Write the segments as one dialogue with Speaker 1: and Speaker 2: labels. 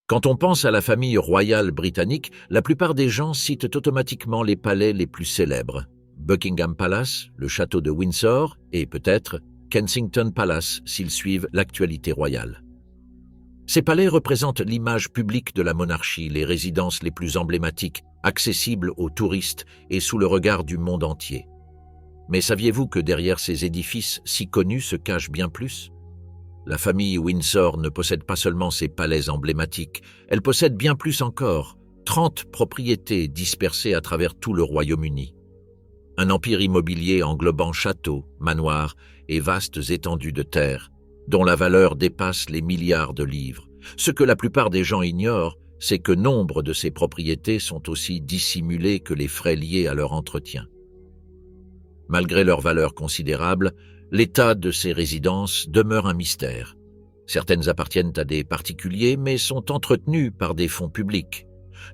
Speaker 1: Quand on pense à la famille royale britannique, la plupart des gens citent automatiquement les palais les plus célèbres. Buckingham Palace, le château de Windsor et peut-être Kensington Palace s'ils suivent l'actualité royale. Ces palais représentent l'image publique de la monarchie, les résidences les plus emblématiques, accessibles aux touristes et sous le regard du monde entier. Mais saviez-vous que derrière ces édifices si connus se cache bien plus ? La famille Windsor ne possède pas seulement ces palais emblématiques, elle possède bien plus encore, 30 propriétés dispersées à travers tout le Royaume-Uni. Un empire immobilier englobant châteaux, manoirs et vastes étendues de terre, dont la valeur dépasse les milliards de livres. Ce que la plupart des gens ignorent, c'est que nombre de ces propriétés sont aussi dissimulées que les frais liés à leur entretien. Malgré leur valeur considérable, l'état de ces résidences demeure un mystère. Certaines appartiennent à des particuliers, mais sont entretenues par des fonds publics.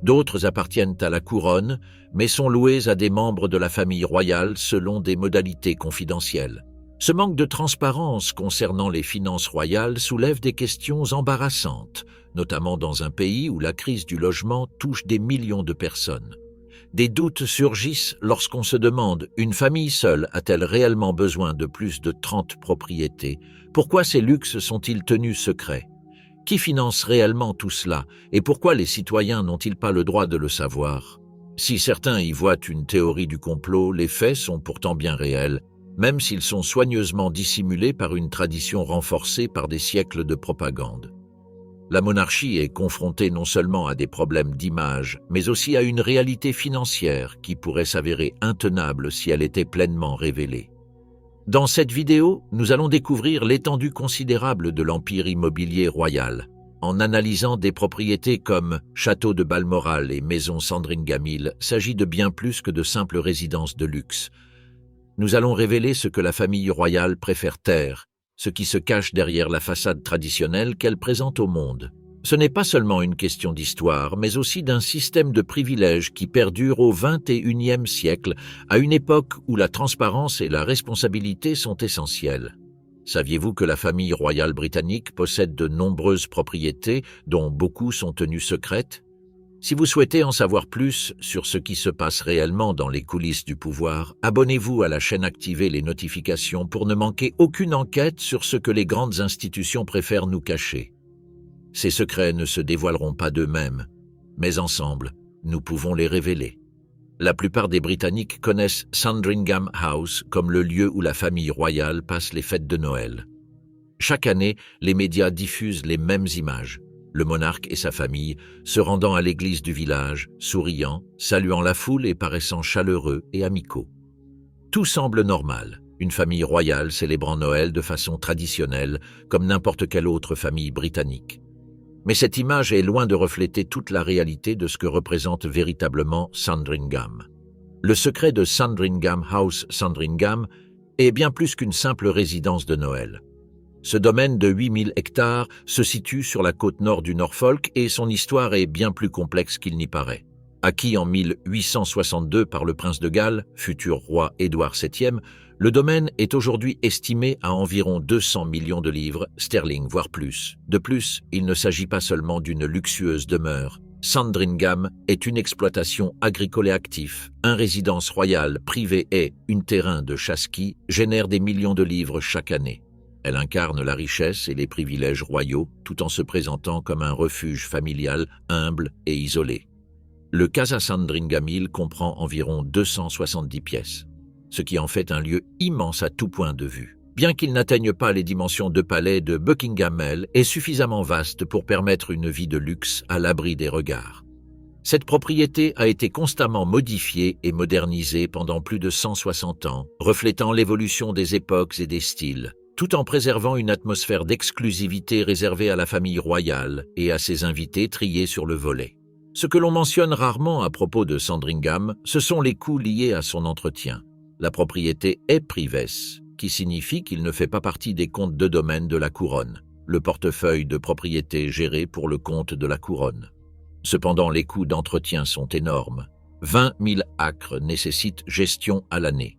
Speaker 1: D'autres appartiennent à la couronne, mais sont louées à des membres de la famille royale selon des modalités confidentielles. Ce manque de transparence concernant les finances royales soulève des questions embarrassantes, notamment dans un pays où la crise du logement touche des millions de personnes. Des doutes surgissent lorsqu'on se demande, une famille seule a-t-elle réellement besoin de plus de 30 propriétés? Pourquoi ces luxes sont-ils tenus secrets? Qui finance réellement tout cela et pourquoi les citoyens n'ont-ils pas le droit de le savoir? Si certains y voient une théorie du complot, les faits sont pourtant bien réels, même s'ils sont soigneusement dissimulés par une tradition renforcée par des siècles de propagande. La monarchie est confrontée non seulement à des problèmes d'image, mais aussi à une réalité financière qui pourrait s'avérer intenable si elle était pleinement révélée. Dans cette vidéo, nous allons découvrir l'étendue considérable de l'empire immobilier royal, en analysant des propriétés comme Château de Balmoral et Maison Sandringham. Il s'agit de bien plus que de simples résidences de luxe. Nous allons révéler ce que la famille royale préfère taire, ce qui se cache derrière la façade traditionnelle qu'elle présente au monde. Ce n'est pas seulement une question d'histoire, mais aussi d'un système de privilèges qui perdure au XXIe siècle, à une époque où la transparence et la responsabilité sont essentielles. Saviez-vous que la famille royale britannique possède de nombreuses propriétés, dont beaucoup sont tenues secrètes? Si vous souhaitez en savoir plus sur ce qui se passe réellement dans les coulisses du pouvoir, abonnez-vous à la chaîne, activez les notifications pour ne manquer aucune enquête sur ce que les grandes institutions préfèrent nous cacher. Ces secrets ne se dévoileront pas d'eux-mêmes, mais ensemble, nous pouvons les révéler. La plupart des Britanniques connaissent Sandringham House comme le lieu où la famille royale passe les fêtes de Noël. Chaque année, les médias diffusent les mêmes images. Le monarque et sa famille se rendant à l'église du village, souriant, saluant la foule et paraissant chaleureux et amicaux. Tout semble normal, une famille royale célébrant Noël de façon traditionnelle, comme n'importe quelle autre famille britannique. Mais cette image est loin de refléter toute la réalité de ce que représente véritablement Sandringham. Le secret de Sandringham House Sandringham est bien plus qu'une simple résidence de Noël. Ce domaine de 8000 hectares se situe sur la côte nord du Norfolk et son histoire est bien plus complexe qu'il n'y paraît. Acquis en 1862 par le prince de Galles, futur roi Édouard VII, le domaine est aujourd'hui estimé à environ 200 millions de livres sterling, voire plus. De plus, il ne s'agit pas seulement d'une luxueuse demeure. Sandringham est une exploitation agricole et active, un résidence royale privée et un terrain de chasse-ski génère des millions de livres chaque année. Elle incarne la richesse et les privilèges royaux tout en se présentant comme un refuge familial humble et isolé. Le Casa Sandringham Hill comprend environ 270 pièces, ce qui en fait un lieu immense à tout point de vue. Bien qu'il n'atteigne pas les dimensions de palais de Buckingham, est suffisamment vaste pour permettre une vie de luxe à l'abri des regards. Cette propriété a été constamment modifiée et modernisée pendant plus de 160 ans, reflétant l'évolution des époques et des styles, tout en préservant une atmosphère d'exclusivité réservée à la famille royale et à ses invités triés sur le volet. Ce que l'on mentionne rarement à propos de Sandringham, ce sont les coûts liés à son entretien. La propriété est privée, qui signifie qu'il ne fait pas partie des comptes de domaine de la couronne, le portefeuille de propriété géré pour le compte de la couronne. Cependant, les coûts d'entretien sont énormes. 20 000 acres nécessitent gestion à l'année.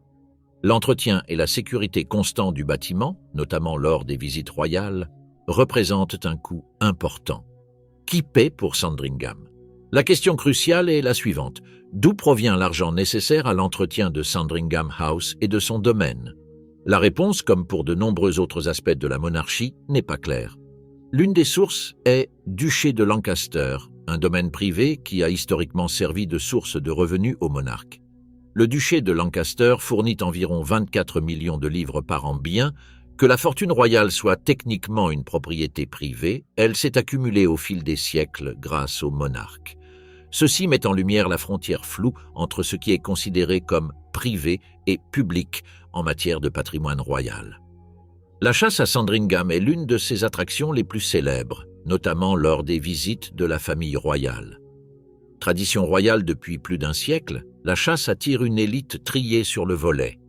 Speaker 1: L'entretien et la sécurité constants du bâtiment, notamment lors des visites royales, représentent un coût important. Qui paie pour Sandringham? La question cruciale est la suivante. D'où provient l'argent nécessaire à l'entretien de Sandringham House et de son domaine? La réponse, comme pour de nombreux autres aspects de la monarchie, n'est pas claire. L'une des sources est Duché de Lancaster, un domaine privé qui a historiquement servi de source de revenus au monarque. Le duché de Lancaster fournit environ 24 millions de livres par an bien. Que la fortune royale soit techniquement une propriété privée, elle s'est accumulée au fil des siècles grâce au monarque. Ceci met en lumière la frontière floue entre ce qui est considéré comme privé et public en matière de patrimoine royal. La chasse à Sandringham est l'une de ses attractions les plus célèbres, notamment lors des visites de la famille royale. Tradition royale depuis plus d'un siècle, la chasse attire une élite triée sur le volet.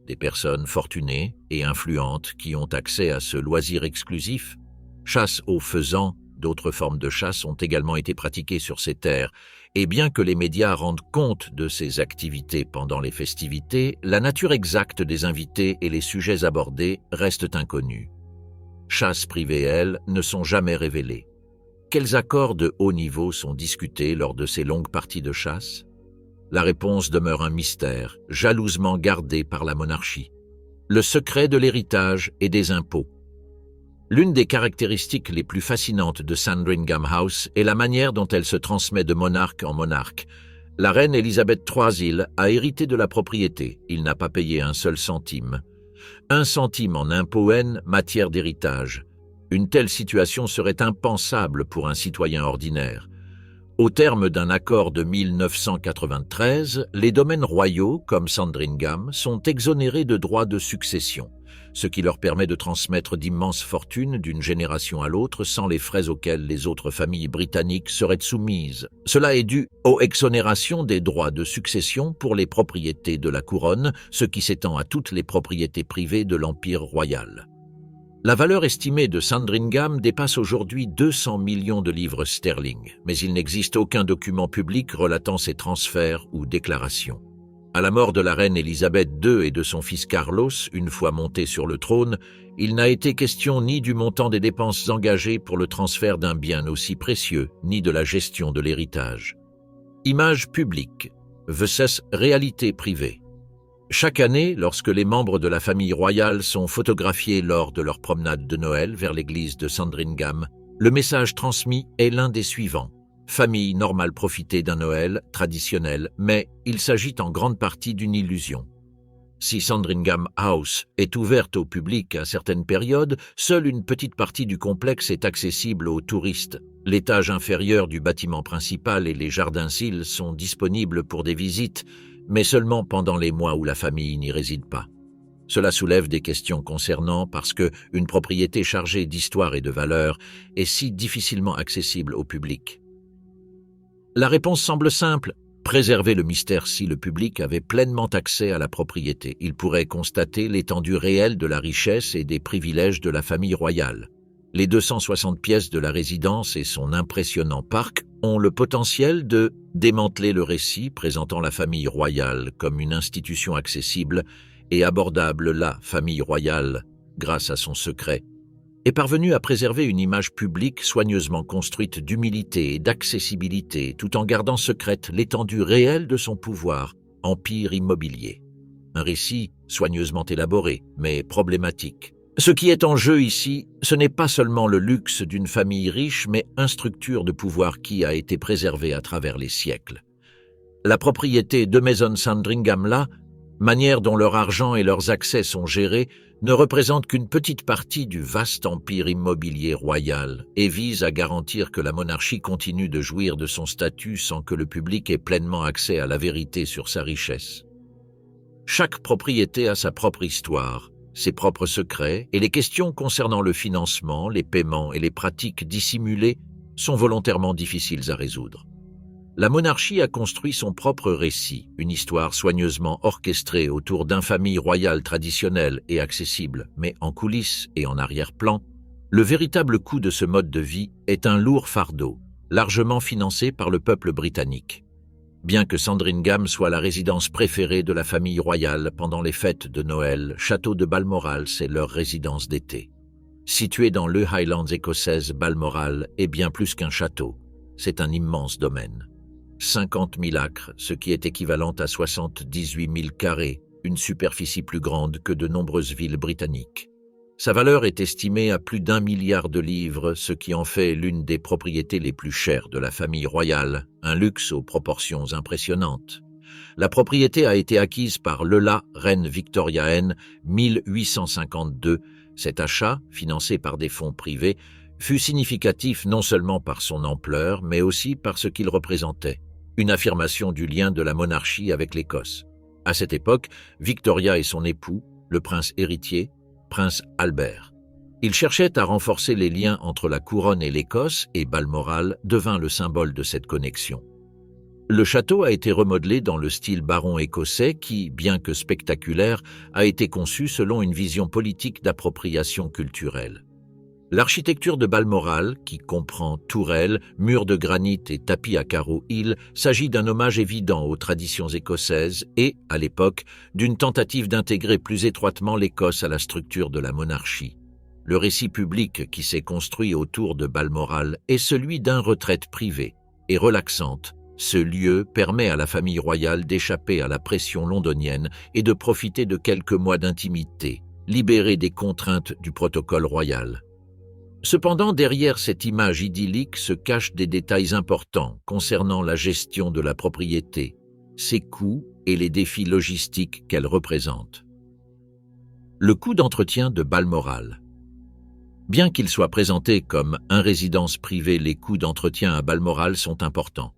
Speaker 1: Des personnes fortunées et influentes qui ont accès à ce loisir exclusif. Chasse aux faisans, d'autres formes de chasse ont également été pratiquées sur ces terres, et bien que les médias rendent compte de ces activités pendant les festivités, la nature exacte des invités et les sujets abordés restent inconnus. Chasses privées, elles, ne sont jamais révélées. Quels accords de haut niveau sont discutés lors de ces longues parties de chasse? La réponse demeure un mystère, jalousement gardé par la monarchie. Le secret de l'héritage et des impôts. L'une des caractéristiques les plus fascinantes de Sandringham House est la manière dont elle se transmet de monarque en monarque. La reine Élisabeth III a hérité de la propriété, il n'a pas payé un seul centime. 1 centime en impôt matière d'héritage. Une telle situation serait impensable pour un citoyen ordinaire. Au terme d'un accord de 1993, les domaines royaux, comme Sandringham, sont exonérés de droits de succession, ce qui leur permet de transmettre d'immenses fortunes d'une génération à l'autre sans les frais auxquels les autres familles britanniques seraient soumises. Cela est dû aux exonérations des droits de succession pour les propriétés de la couronne, ce qui s'étend à toutes les propriétés privées de l'Empire royal. La valeur estimée de Sandringham dépasse aujourd'hui 200 millions de livres sterling, mais il n'existe aucun document public relatant ces transferts ou déclarations. À la mort de la reine Élisabeth II et de son fils Carlos, une fois monté sur le trône, il n'a été question ni du montant des dépenses engagées pour le transfert d'un bien aussi précieux, ni de la gestion de l'héritage. Image publique versus réalité privée. Chaque année, lorsque les membres de la famille royale sont photographiés lors de leur promenade de Noël vers l'église de Sandringham, le message transmis est l'un des suivants. Famille normale profiter d'un Noël traditionnel, mais il s'agit en grande partie d'une illusion. Si Sandringham House est ouverte au public à certaines périodes, seule une petite partie du complexe est accessible aux touristes. L'étage inférieur du bâtiment principal et les jardins-cils sont disponibles pour des visites, mais seulement pendant les mois où la famille n'y réside pas. Cela soulève des questions concernant parce que une propriété chargée d'histoire et de valeur est si difficilement accessible au public. La réponse semble simple, préserver le mystère. Si le public avait pleinement accès à la propriété, il pourrait constater l'étendue réelle de la richesse et des privilèges de la famille royale. Les 260 pièces de la résidence et son impressionnant parc ont le potentiel de démanteler le récit présentant la famille royale comme une institution accessible et abordable. La famille royale, grâce à son secret, est parvenue à préserver une image publique soigneusement construite d'humilité et d'accessibilité tout en gardant secrète l'étendue réelle de son pouvoir, empire immobilier. Un récit soigneusement élaboré, mais problématique. Ce qui est en jeu ici, ce n'est pas seulement le luxe d'une famille riche, mais une structure de pouvoir qui a été préservée à travers les siècles. La propriété de Maison Sandringham, manière dont leur argent et leurs accès sont gérés, ne représente qu'une petite partie du vaste empire immobilier royal et vise à garantir que la monarchie continue de jouir de son statut sans que le public ait pleinement accès à la vérité sur sa richesse. Chaque propriété a sa propre histoire, ses propres secrets, et les questions concernant le financement, les paiements et les pratiques dissimulées sont volontairement difficiles à résoudre. La monarchie a construit son propre récit, une histoire soigneusement orchestrée autour d'une famille royale traditionnelle et accessible, mais en coulisses et en arrière-plan. Le véritable coût de ce mode de vie est un lourd fardeau, largement financé par le peuple britannique. Bien que Sandringham soit la résidence préférée de la famille royale pendant les fêtes de Noël, Château de Balmoral, c'est leur résidence d'été. Situé dans le Highlands écossaise, Balmoral est bien plus qu'un château. C'est un immense domaine. 50 000 acres, ce qui est équivalent à 78 000 carrés, une superficie plus grande que de nombreuses villes britanniques. Sa valeur est estimée à plus d'1 milliard de livres, ce qui en fait l'une des propriétés les plus chères de la famille royale, un luxe aux proportions impressionnantes. La propriété a été acquise par Leila, reine Victoria N, 1852. Cet achat, financé par des fonds privés, fut significatif non seulement par son ampleur, mais aussi par ce qu'il représentait, une affirmation du lien de la monarchie avec l'Écosse. À cette époque, Victoria et son époux, le prince héritier, prince Albert. Ils cherchaient à renforcer les liens entre la couronne et l'Écosse, et Balmoral devint le symbole de cette connexion. Le château a été remodelé dans le style baron écossais qui, bien que spectaculaire, a été conçu selon une vision politique d'appropriation culturelle. L'architecture de Balmoral, qui comprend tourelles, murs de granit et tapis à carreaux îles, s'agit d'un hommage évident aux traditions écossaises et, à l'époque, d'une tentative d'intégrer plus étroitement l'Écosse à la structure de la monarchie. Le récit public qui s'est construit autour de Balmoral est celui d'un retraite privée et relaxante. Ce lieu permet à la famille royale d'échapper à la pression londonienne et de profiter de quelques mois d'intimité, libérés des contraintes du protocole royal. Cependant, derrière cette image idyllique se cachent des détails importants concernant la gestion de la propriété, ses coûts et les défis logistiques qu'elle représente. Le coût d'entretien de Balmoral. Bien qu'il soit présenté comme une résidence privée, les coûts d'entretien à Balmoral sont importants.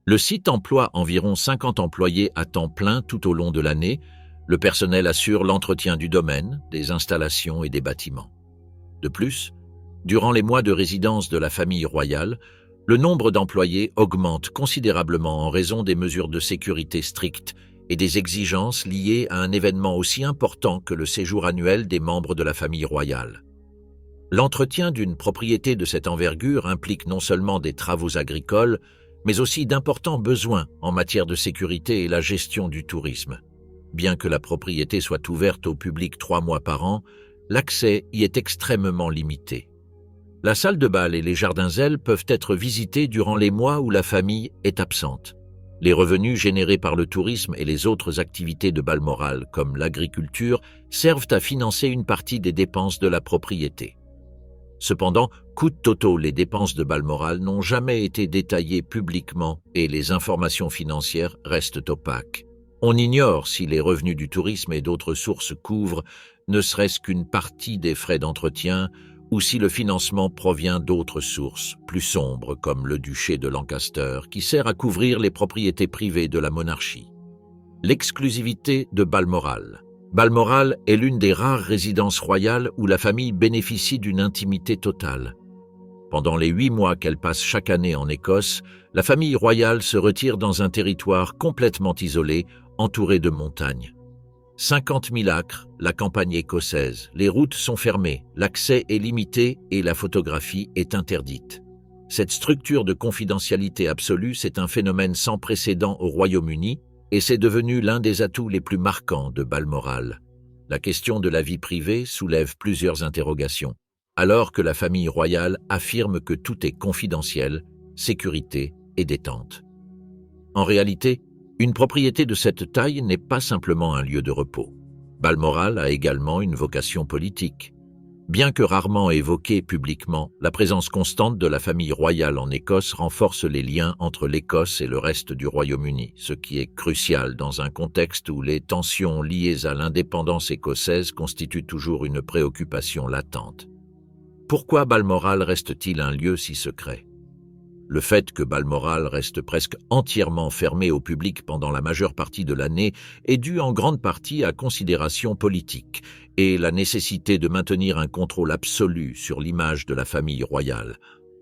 Speaker 1: Le site emploie environ 50 employés à temps plein tout au long de l'année. Le personnel assure l'entretien du domaine, des installations et des bâtiments. De plus, durant les mois de résidence de la famille royale, le nombre d'employés augmente considérablement en raison des mesures de sécurité strictes et des exigences liées à un événement aussi important que le séjour annuel des membres de la famille royale. L'entretien d'une propriété de cette envergure implique non seulement des travaux agricoles, mais aussi d'importants besoins en matière de sécurité et la gestion du tourisme. Bien que la propriété soit ouverte au public 3 mois par an, l'accès y est extrêmement limité. La salle de bal et les jardins ailes peuvent être visités durant les mois où la famille est absente. Les revenus générés par le tourisme et les autres activités de Balmoral, comme l'agriculture, servent à financer une partie des dépenses de la propriété. Cependant, coûts totaux, les dépenses de Balmoral n'ont jamais été détaillées publiquement et les informations financières restent opaques. On ignore si les revenus du tourisme et d'autres sources couvrent ne serait-ce qu'une partie des frais d'entretien ou si le financement provient d'autres sources, plus sombres comme le duché de Lancaster, qui sert à couvrir les propriétés privées de la monarchie. L'exclusivité de Balmoral. Balmoral est l'une des rares résidences royales où la famille bénéficie d'une intimité totale. Pendant les 8 mois qu'elle passe chaque année en Écosse, la famille royale se retire dans un territoire complètement isolé, entouré de montagnes. 50 000 acres, la campagne écossaise, les routes sont fermées, l'accès est limité et la photographie est interdite. Cette structure de confidentialité absolue, c'est un phénomène sans précédent au Royaume-Uni et c'est devenu l'un des atouts les plus marquants de Balmoral. La question de la vie privée soulève plusieurs interrogations, alors que la famille royale affirme que tout est confidentiel, sécurité et détente. En réalité, une propriété de cette taille n'est pas simplement un lieu de repos. Balmoral a également une vocation politique. Bien que rarement évoquée publiquement, la présence constante de la famille royale en Écosse renforce les liens entre l'Écosse et le reste du Royaume-Uni, ce qui est crucial dans un contexte où les tensions liées à l'indépendance écossaise constituent toujours une préoccupation latente. Pourquoi Balmoral reste-t-il un lieu si secret ? Le fait que Balmoral reste presque entièrement fermé au public pendant la majeure partie de l'année est dû en grande partie à considérations politiques et la nécessité de maintenir un contrôle absolu sur l'image de la famille royale.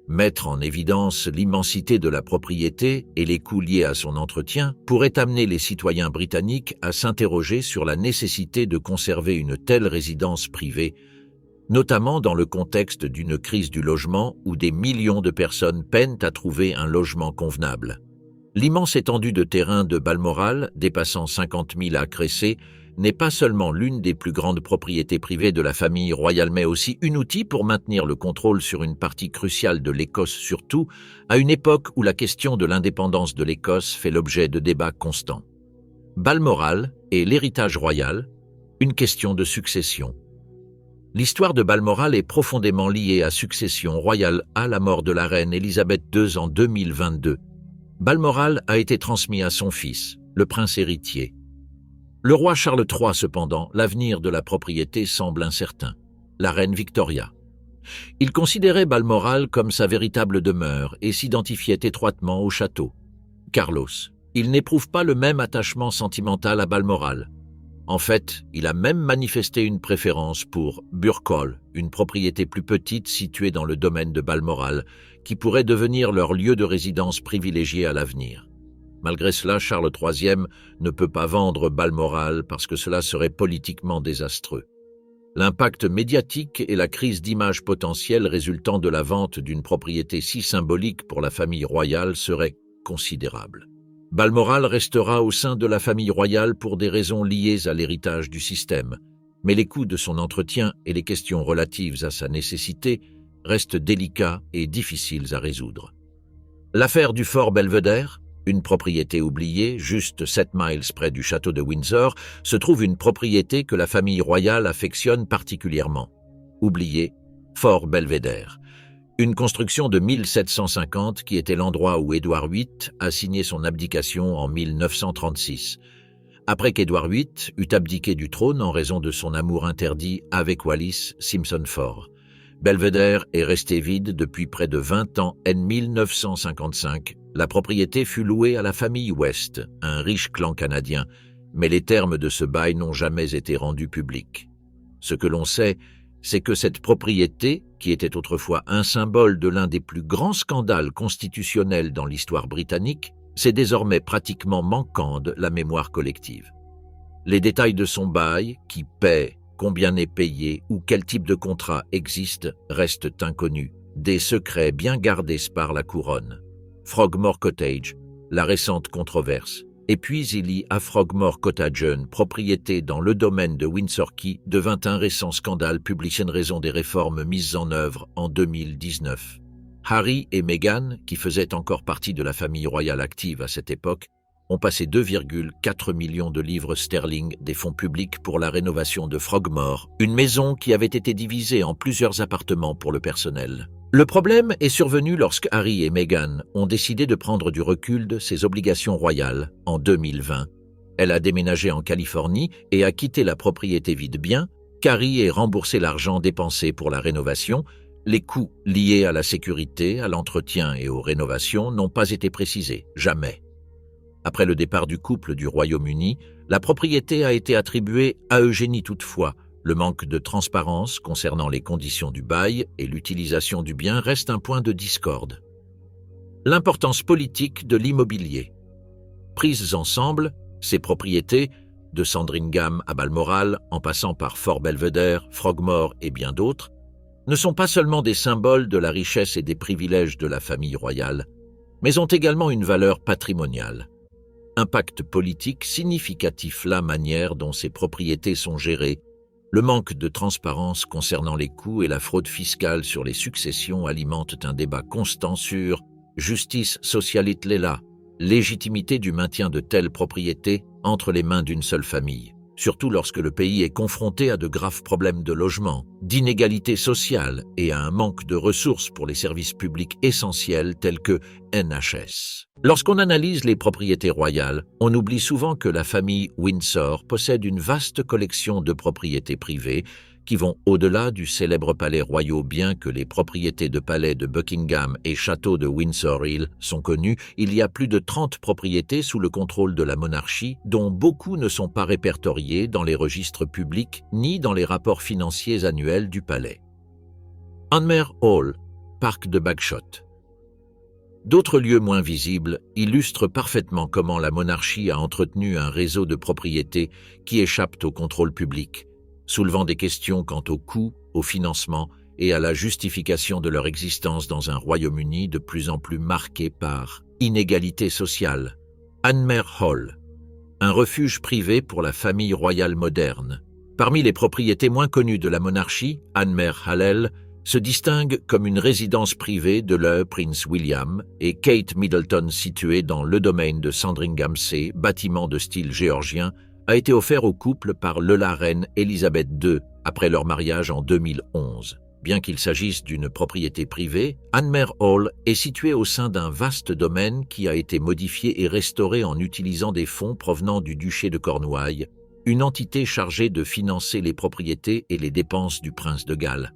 Speaker 1: Mettre en évidence l'immensité de la propriété et les coûts liés à son entretien pourrait amener les citoyens britanniques à s'interroger sur la nécessité de conserver une telle résidence privée, notamment dans le contexte d'une crise du logement où des millions de personnes peinent à trouver un logement convenable. L'immense étendue de terrain de Balmoral, dépassant 50 000 acres, n'est pas seulement l'une des plus grandes propriétés privées de la famille royale, mais aussi un outil pour maintenir le contrôle sur une partie cruciale de l'Écosse, surtout à une époque où la question de l'indépendance de l'Écosse fait l'objet de débats constants. Balmoral et l'héritage royal, une question de succession. L'histoire de Balmoral est profondément liée à succession royale à la mort de la reine Élisabeth II en 2022. Balmoral a été transmis à son fils, le prince héritier. Le roi Charles III, cependant, l'avenir de la propriété semble incertain. La reine Victoria. Il considérait Balmoral comme sa véritable demeure et s'identifiait étroitement au château. Carlos. Il n'éprouve pas le même attachement sentimental à Balmoral. En fait, il a même manifesté une préférence pour Burghall, une propriété plus petite située dans le domaine de Balmoral, qui pourrait devenir leur lieu de résidence privilégié à l'avenir. Malgré cela, Charles III ne peut pas vendre Balmoral parce que cela serait politiquement désastreux. L'impact médiatique et la crise d'image potentielle résultant de la vente d'une propriété si symbolique pour la famille royale seraient considérables. Balmoral restera au sein de la famille royale pour des raisons liées à l'héritage du système, mais les coûts de son entretien et les questions relatives à sa nécessité restent délicats et difficiles à résoudre. L'affaire du Fort Belvedere, une propriété oubliée, juste 7 miles près du château de Windsor, se trouve une propriété que la famille royale affectionne particulièrement. Oubliée, Fort Belvedere. Une construction de 1750 qui était l'endroit où Édouard VIII a signé son abdication en 1936. Après qu'Édouard VIII eut abdiqué du trône en raison de son amour interdit avec Wallis Simpson Fort. Belvedere est resté vide depuis près de 20 ans. En 1955, la propriété fut louée à la famille West, un riche clan canadien, mais les termes de ce bail n'ont jamais été rendus publics. Ce que l'on sait, c'est que cette propriété, qui était autrefois un symbole de l'un des plus grands scandales constitutionnels dans l'histoire britannique, s'est désormais pratiquement manquant de la mémoire collective. Les détails de son bail, qui paie, combien n'est payé ou quel type de contrat existe, restent inconnus, des secrets bien gardés par la couronne. Frogmore Cottage, la récente controverse. Et puis il y a Frogmore Cottage, propriété dans le domaine de Windsor qui devint un récent scandale publié en raison des réformes mises en œuvre en 2019. Harry et Meghan, qui faisaient encore partie de la famille royale active à cette époque, ont passé 2,4 millions de livres sterling des fonds publics pour la rénovation de Frogmore, une maison qui avait été divisée en plusieurs appartements pour le personnel. Le problème est survenu lorsque Harry et Meghan ont décidé de prendre du recul de ses obligations royales en 2020. Elle a déménagé en Californie et a quitté la propriété vide bien qu'Harry ait remboursé l'argent dépensé pour la rénovation. Les coûts liés à la sécurité, à l'entretien et aux rénovations n'ont pas été précisés, jamais. Après le départ du couple du Royaume-Uni, la propriété a été attribuée à Eugénie toutefois. Le manque de transparence concernant les conditions du bail et l'utilisation du bien reste un point de discorde. L'importance politique de l'immobilier. Prises ensemble, ces propriétés, de Sandringham à Balmoral, en passant par Fort Belvedere, Frogmore et bien d'autres, ne sont pas seulement des symboles de la richesse et des privilèges de la famille royale, mais ont également une valeur patrimoniale. Impact politique significatif la manière dont ces propriétés sont gérées. Le manque de transparence concernant les coûts et la fraude fiscale sur les successions alimentent un débat constant sur justice socialit lela, légitimité du maintien de telles propriétés entre les mains d'une seule famille, surtout lorsque le pays est confronté à de graves problèmes de logement, d'inégalité sociale et à un manque de ressources pour les services publics essentiels tels que NHS. Lorsqu'on analyse les propriétés royales, on oublie souvent que la famille Windsor possède une vaste collection de propriétés privées qui vont au-delà du célèbre palais royal. Bien que les propriétés de palais de Buckingham et château de Windsor Hill sont connues, il y a plus de 30 propriétés sous le contrôle de la monarchie, dont beaucoup ne sont pas répertoriées dans les registres publics ni dans les rapports financiers annuels du palais. Anmer Hall, parc de Bagshot. D'autres lieux moins visibles illustrent parfaitement comment la monarchie a entretenu un réseau de propriétés qui échappent au contrôle public, soulevant des questions quant au coût, au financement et à la justification de leur existence dans un Royaume-Uni de plus en plus marqué par inégalité sociale. Anmer Hall, un refuge privé pour la famille royale moderne. Parmi les propriétés moins connues de la monarchie, Anne-Mère Hallel se distingue comme une résidence privée de le Prince William et Kate Middleton située dans le domaine de Sandringham-C, bâtiment de style géorgien, a été offert au couple par la reine Élisabeth II après leur mariage en 2011. Bien qu'il s'agisse d'une propriété privée, Anne-Mère Hall est située au sein d'un vaste domaine qui a été modifié et restauré en utilisant des fonds provenant du duché de Cornouailles, une entité chargée de financer les propriétés et les dépenses du prince de Galles.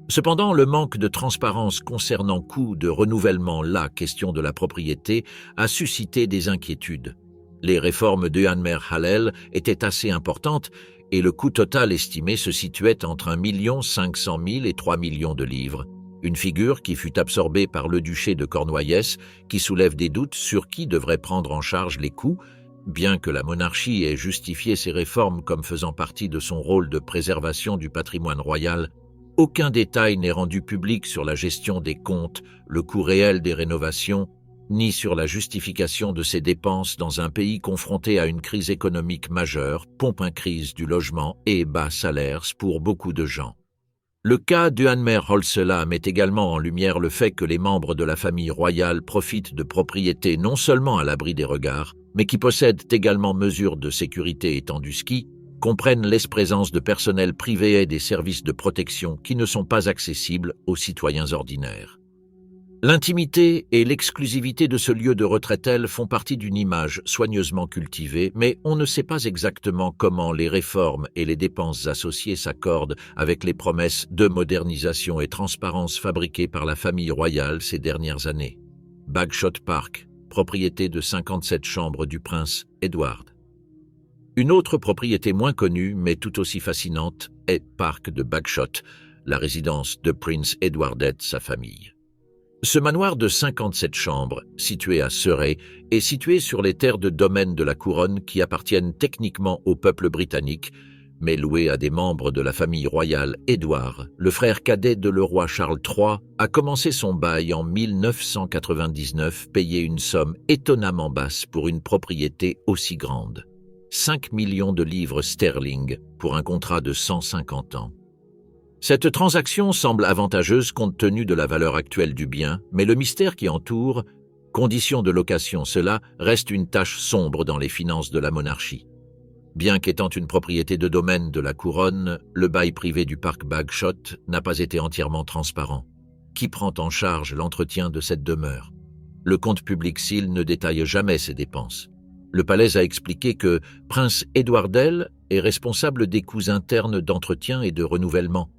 Speaker 1: Cependant, le manque de transparence concernant coûts de renouvellement, la question de la propriété, a suscité des inquiétudes. Les réformes de Anne-Mère Hallel étaient assez importantes et le coût total estimé se situait entre 1 500 000 et 3 millions de livres, une figure qui fut absorbée par le duché de Cornouaillès qui soulève des doutes sur qui devrait prendre en charge les coûts, bien que la monarchie ait justifié ces réformes comme faisant partie de son rôle de préservation du patrimoine royal. Aucun détail n'est rendu public sur la gestion des comptes, le coût réel des rénovations, ni sur la justification de ces dépenses dans un pays confronté à une crise économique majeure, crise du logement et bas salaires pour beaucoup de gens. Le cas de Anne-Mère Hall met également en lumière le fait que les membres de la famille royale profitent de propriétés non seulement à l'abri des regards, mais qui possèdent également mesures de sécurité étendues qui comprennent l'esprésence de personnel privé et des services de protection qui ne sont pas accessibles aux citoyens ordinaires. L'intimité et l'exclusivité de ce lieu de retraite font partie d'une image soigneusement cultivée, mais on ne sait pas exactement comment les réformes et les dépenses associées s'accordent avec les promesses de modernisation et transparence fabriquées par la famille royale ces dernières années. Bagshot Park, propriété de 57 chambres du prince Edward. Une autre propriété moins connue, mais tout aussi fascinante, est Parc de Bagshot, la résidence de Prince Edward et sa famille. Ce manoir de 57 chambres, situé à Surrey, est situé sur les terres de domaine de la couronne qui appartiennent techniquement au peuple britannique, mais loué à des membres de la famille royale. Édouard, le frère cadet de le roi Charles III, a commencé son bail en 1999, payé une somme étonnamment basse pour une propriété aussi grande. 5 millions de livres sterling pour un contrat de 150 ans. Cette transaction semble avantageuse compte tenu de la valeur actuelle du bien, mais le mystère qui entoure, conditions de location, cela reste une tache sombre dans les finances de la monarchie. Bien qu'étant une propriété de domaine de la couronne, le bail privé du parc Bagshot n'a pas été entièrement transparent. Qui prend en charge l'entretien de cette demeure? Le compte public Seal ne détaille jamais ses dépenses. Le palais a expliqué que Prince Edward est responsable des coûts internes d'entretien et de renouvellement.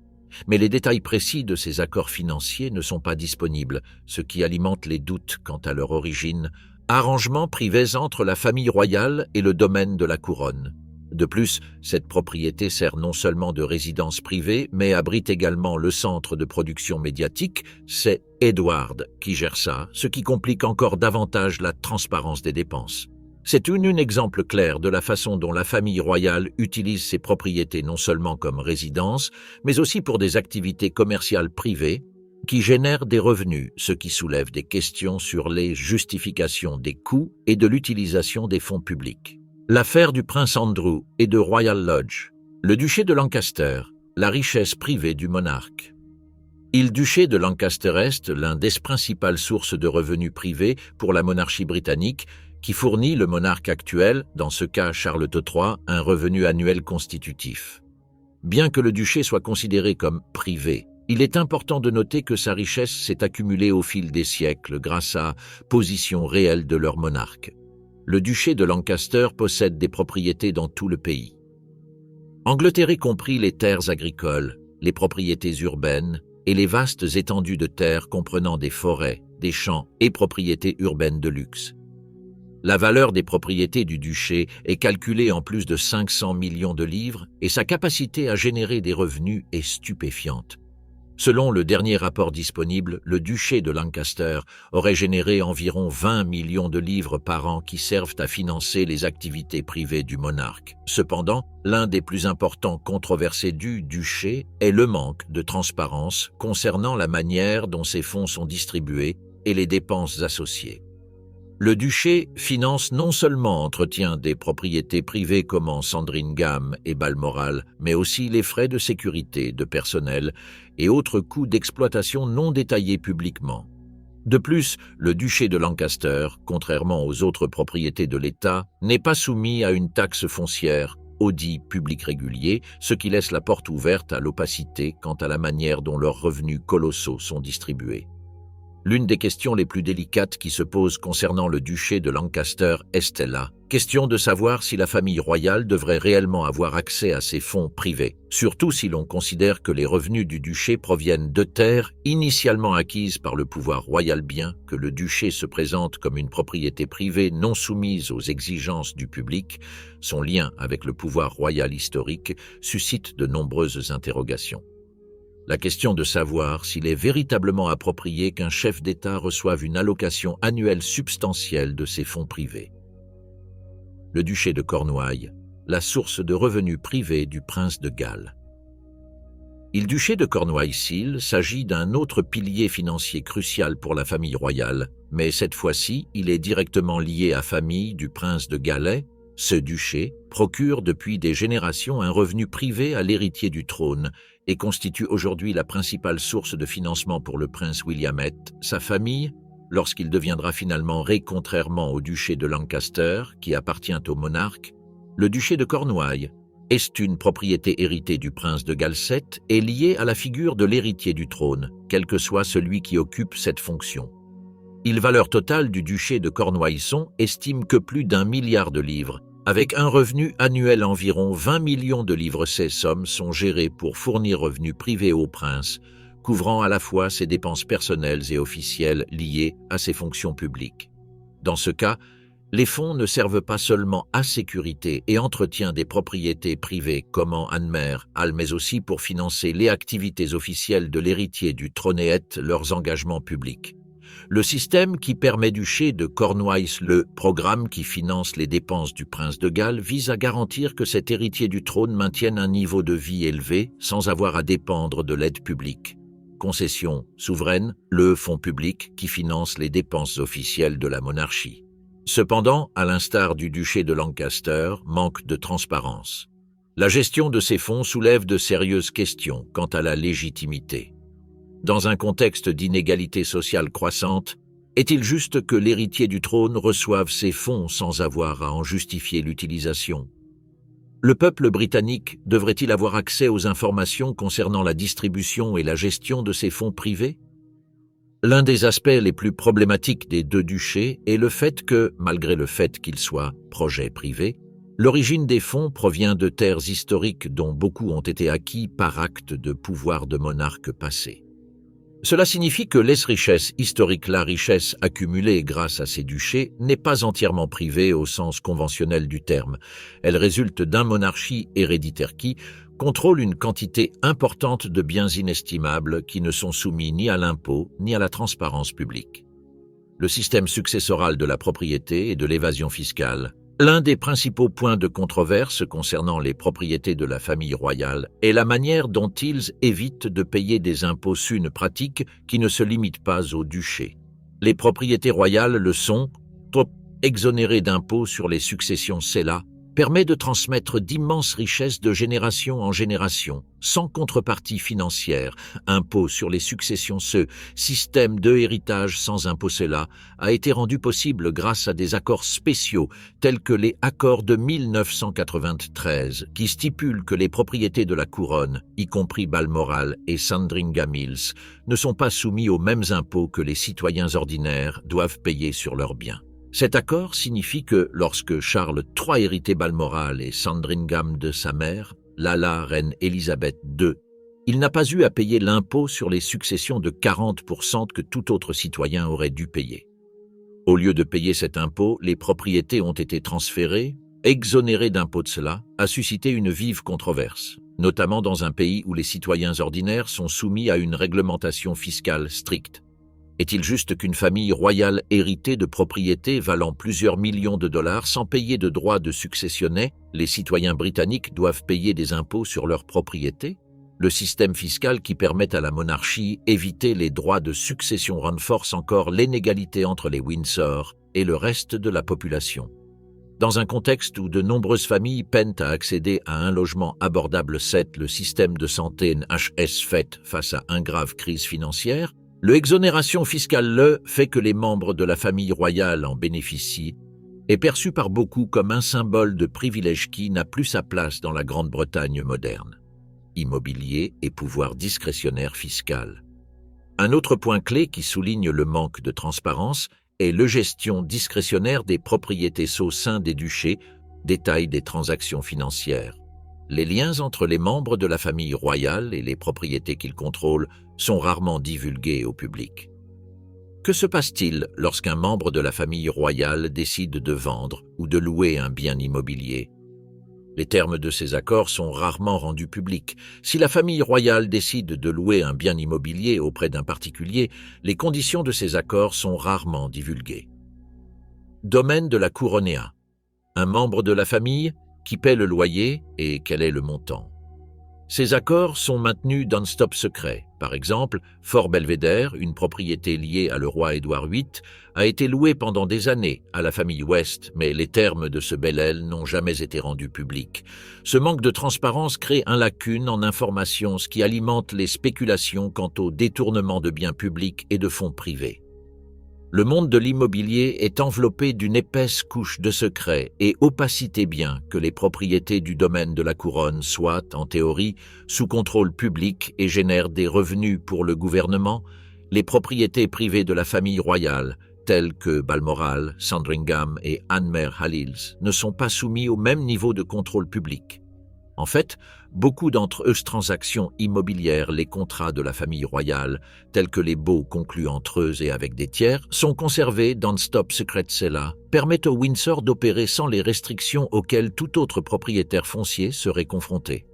Speaker 1: Mais les détails précis de ces accords financiers ne sont pas disponibles, ce qui alimente les doutes quant à leur origine, arrangements privés entre la famille royale et le domaine de la couronne. De plus, cette propriété sert non seulement de résidence privée, mais abrite également le centre de production médiatique. C'est Edward qui gère ça, ce qui complique encore davantage la transparence des dépenses. C'est un exemple clair de la façon dont la famille royale utilise ses propriétés non seulement comme résidence, mais aussi pour des activités commerciales privées qui génèrent des revenus, ce qui soulève des questions sur les justifications des coûts et de l'utilisation des fonds publics. L'affaire du prince Andrew et de Royal Lodge, le duché de Lancaster, la richesse privée du monarque. Le duché de Lancaster est l'un des principales sources de revenus privés pour la monarchie britannique, qui fournit le monarque actuel, dans ce cas Charles III, un revenu annuel constitutif. Bien que le duché soit considéré comme privé, il est important de noter que sa richesse s'est accumulée au fil des siècles grâce à position réelle de leur monarque. Le duché de Lancaster possède des propriétés dans tout le pays. Angleterre y compris les terres agricoles, les propriétés urbaines et les vastes étendues de terres comprenant des forêts, des champs et propriétés urbaines de luxe. La valeur des propriétés du duché est calculée en plus de 500 millions de livres et sa capacité à générer des revenus est stupéfiante. Selon le dernier rapport disponible, le duché de Lancaster aurait généré environ 20 millions de livres par an qui servent à financer les activités privées du monarque. Cependant, l'un des plus importants controversés du duché est le manque de transparence concernant la manière dont ces fonds sont distribués et les dépenses associées. Le duché finance non seulement entretien des propriétés privées comme en Sandringham et Balmoral, mais aussi les frais de sécurité, de personnel et autres coûts d'exploitation non détaillés publiquement. De plus, le duché de Lancaster, contrairement aux autres propriétés de l'État, n'est pas soumis à une taxe foncière, audit public régulier, ce qui laisse la porte ouverte à l'opacité quant à la manière dont leurs revenus colossaux sont distribués. L'une des questions les plus délicates qui se posent concernant le duché de Lancaster est là. Question de savoir si la famille royale devrait réellement avoir accès à ces fonds privés, surtout si l'on considère que les revenus du duché proviennent de terres initialement acquises par le pouvoir royal, bien que le duché se présente comme une propriété privée non soumise aux exigences du public. Son lien avec le pouvoir royal historique suscite de nombreuses interrogations. La question de savoir s'il est véritablement approprié qu'un chef d'État reçoive une allocation annuelle substantielle de ses fonds privés. Le duché de Cornouailles, la source de revenus privés du prince de Galles. Le duché de Cornouailles-Sille s'agit d'un autre pilier financier crucial pour la famille royale, mais cette fois-ci, il est directement lié à la famille du prince de Galles. Ce duché procure depuis des générations un revenu privé à l'héritier du trône et constitue aujourd'hui la principale source de financement pour le prince William. Sa famille, lorsqu'il deviendra finalement ré contrairement au duché de Lancaster, qui appartient au monarque, le duché de Cornouailles est une propriété héritée du prince de Galles et liée à la figure de l'héritier du trône, quel que soit celui qui occupe cette fonction. La valeur totale du duché de Cornouailles estime que plus d'1 milliard de livres, avec un revenu annuel environ 20 millions de livres. Ces sommes sont gérées pour fournir revenus privés au prince, couvrant à la fois ses dépenses personnelles et officielles liées à ses fonctions publiques. Dans ce cas, les fonds ne servent pas seulement à sécurité et entretien des propriétés privées comme en Anmer, mais aussi pour financer les activités officielles de l'héritier du trône et leurs engagements publics. Le système qui permet du duché de Cornouailles, le programme qui finance les dépenses du prince de Galles, vise à garantir que cet héritier du trône maintienne un niveau de vie élevé sans avoir à dépendre de l'aide publique. Concession souveraine, le fonds public qui finance les dépenses officielles de la monarchie. Cependant, à l'instar du duché de Lancaster, manque de transparence. La gestion de ces fonds soulève de sérieuses questions quant à la légitimité. Dans un contexte d'inégalité sociale croissante, est-il juste que l'héritier du trône reçoive ces fonds sans avoir à en justifier l'utilisation? Le peuple britannique devrait-il avoir accès aux informations concernant la distribution et la gestion de ces fonds privés? L'un des aspects les plus problématiques des deux duchés est le fait que, malgré le fait qu'ils soient projets privés, l'origine des fonds provient de terres historiques dont beaucoup ont été acquis par acte de pouvoir de monarques passés. Cela signifie que les richesses historiques, la richesse accumulée grâce à ces duchés, n'est pas entièrement privée au sens conventionnel du terme. Elle résulte d'une monarchie héréditaire qui contrôle une quantité importante de biens inestimables qui ne sont soumis ni à l'impôt ni à la transparence publique. Le système successoral de la propriété et de l'évasion fiscale. L'un des principaux points de controverse concernant les propriétés de la famille royale est la manière dont ils évitent de payer des impôts, une pratique qui ne se limite pas au duché. Les propriétés royales le sont, exonérées d'impôts sur les successions. Cela permet de transmettre d'immenses richesses de génération en génération, sans contrepartie financière. Impôt sur les successions. Ce système de héritage sans impôt, cela a été rendu possible grâce à des accords spéciaux tels que les accords de 1993 qui stipulent que les propriétés de la couronne, y compris Balmoral et Sandringham Hills, ne sont pas soumis aux mêmes impôts que les citoyens ordinaires doivent payer sur leurs biens. Cet accord signifie que lorsque Charles III héritait Balmoral et Sandringham de sa mère, la reine Élisabeth II, il n'a pas eu à payer l'impôt sur les successions de 40% que tout autre citoyen aurait dû payer. Au lieu de payer cet impôt, les propriétés ont été transférées, exonérées d'impôt. De cela a suscité une vive controverse, notamment dans un pays où les citoyens ordinaires sont soumis à une réglementation fiscale stricte. Est-il juste qu'une famille royale héritée de propriétés valant plusieurs millions de dollars sans payer de droits de successionnaire, les citoyens britanniques doivent payer des impôts sur leurs propriétés? Le système fiscal qui permet à la monarchie éviter les droits de succession renforce encore l'inégalité entre les Windsor et le reste de la population. Dans un contexte où de nombreuses familles peinent à accéder à un logement abordable, le système de santé NHS fait face à une grave crise financière, l'exonération fiscale fait que les membres de la famille royale en bénéficient, est perçu par beaucoup comme un symbole de privilège qui n'a plus sa place dans la Grande-Bretagne moderne. Immobilier et pouvoir discrétionnaire fiscal. Un autre point clé qui souligne le manque de transparence est la gestion discrétionnaire des propriétés au sein des duchés, détail des transactions financières. Les liens entre les membres de la famille royale et les propriétés qu'ils contrôlent sont rarement divulgués au public. Que se passe-t-il lorsqu'un membre de la famille royale décide de vendre ou de louer un bien immobilier? Les termes de ces accords sont rarement rendus publics. Si la famille royale décide de louer un bien immobilier auprès d'un particulier, les conditions de ces accords sont rarement divulguées. Domaine de la couronnéa. Un membre de la famille qui paie le loyer et quel est le montant. Ces accords sont maintenus non-stop secret. Par exemple, Fort Belvedere, une propriété liée à le roi Édouard VIII, a été louée pendant des années à la famille West, mais les termes de ce bel aile n'ont jamais été rendus publics. Ce manque de transparence crée une lacune en information, ce qui alimente les spéculations quant au détournement de biens publics et de fonds privés. Le monde de l'immobilier est enveloppé d'une épaisse couche de secrets et opacité bien que les propriétés du domaine de la couronne soient, en théorie, sous contrôle public et génèrent des revenus pour le gouvernement, les propriétés privées de la famille royale, telles que Balmoral, Sandringham et Anne-Mère Halils, ne sont pas soumis au même niveau de contrôle public. En fait, beaucoup d'entre eux transactions immobilières, les contrats de la famille royale, tels que les baux conclus entre eux et avec des tiers, sont conservés dans Stop Secret Cella, permettent au Windsor d'opérer sans les restrictions auxquelles tout autre propriétaire foncier serait confronté.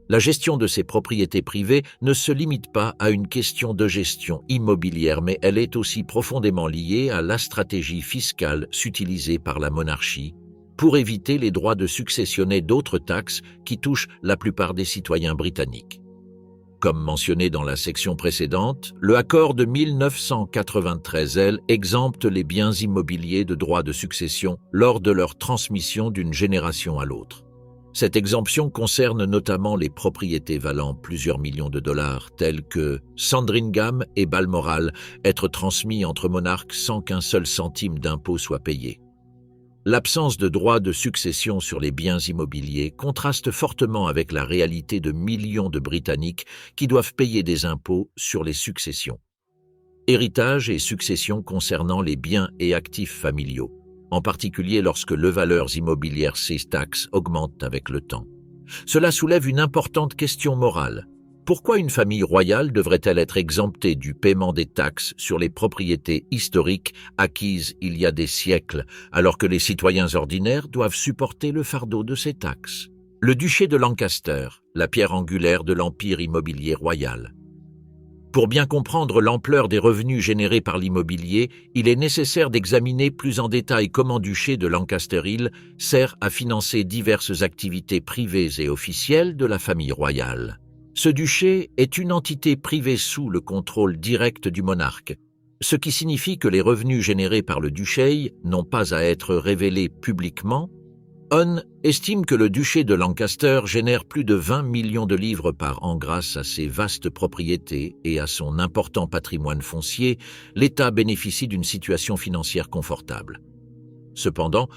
Speaker 1: La gestion de ces propriétés privées ne se limite pas à une question de gestion immobilière, mais elle est aussi profondément liée à la stratégie fiscale utilisée par la monarchie pour éviter les droits de successionner d'autres taxes qui touchent la plupart des citoyens britanniques. Comme mentionné dans la section précédente, le accord de 1993 exempte les biens immobiliers de droits de succession lors de leur transmission d'une génération à l'autre. Cette exemption concerne notamment les propriétés valant plusieurs millions de dollars, telles que Sandringham et Balmoral, être transmis entre monarques sans qu'un seul centime d'impôt soit payé. L'absence de droit de succession sur les biens immobiliers contraste fortement avec la réalité de millions de Britanniques qui doivent payer des impôts sur les successions. Héritage et succession concernant les biens et actifs familiaux, en particulier lorsque les valeurs immobilières ces taxes augmentent avec le temps. Cela soulève une importante question morale. Pourquoi une famille royale devrait-elle être exemptée du paiement des taxes sur les propriétés historiques acquises il y a des siècles, alors que les citoyens ordinaires doivent supporter le fardeau de ces taxes? Le duché de Lancaster, la pierre angulaire de l'empire immobilier royal. Pour bien comprendre l'ampleur des revenus générés par l'immobilier, il est nécessaire d'examiner plus en détail comment le duché de Lancaster Hill sert à financer diverses activités privées et officielles de la famille royale. Ce duché est une entité privée sous le contrôle direct du monarque, ce qui signifie que les revenus générés par le duché n'ont pas à être révélés publiquement. On estime que le duché de Lancaster génère plus de 20 millions de livres par an grâce à ses vastes propriétés et à son important patrimoine foncier. L'État bénéficie d'une situation financière confortable. Cependant,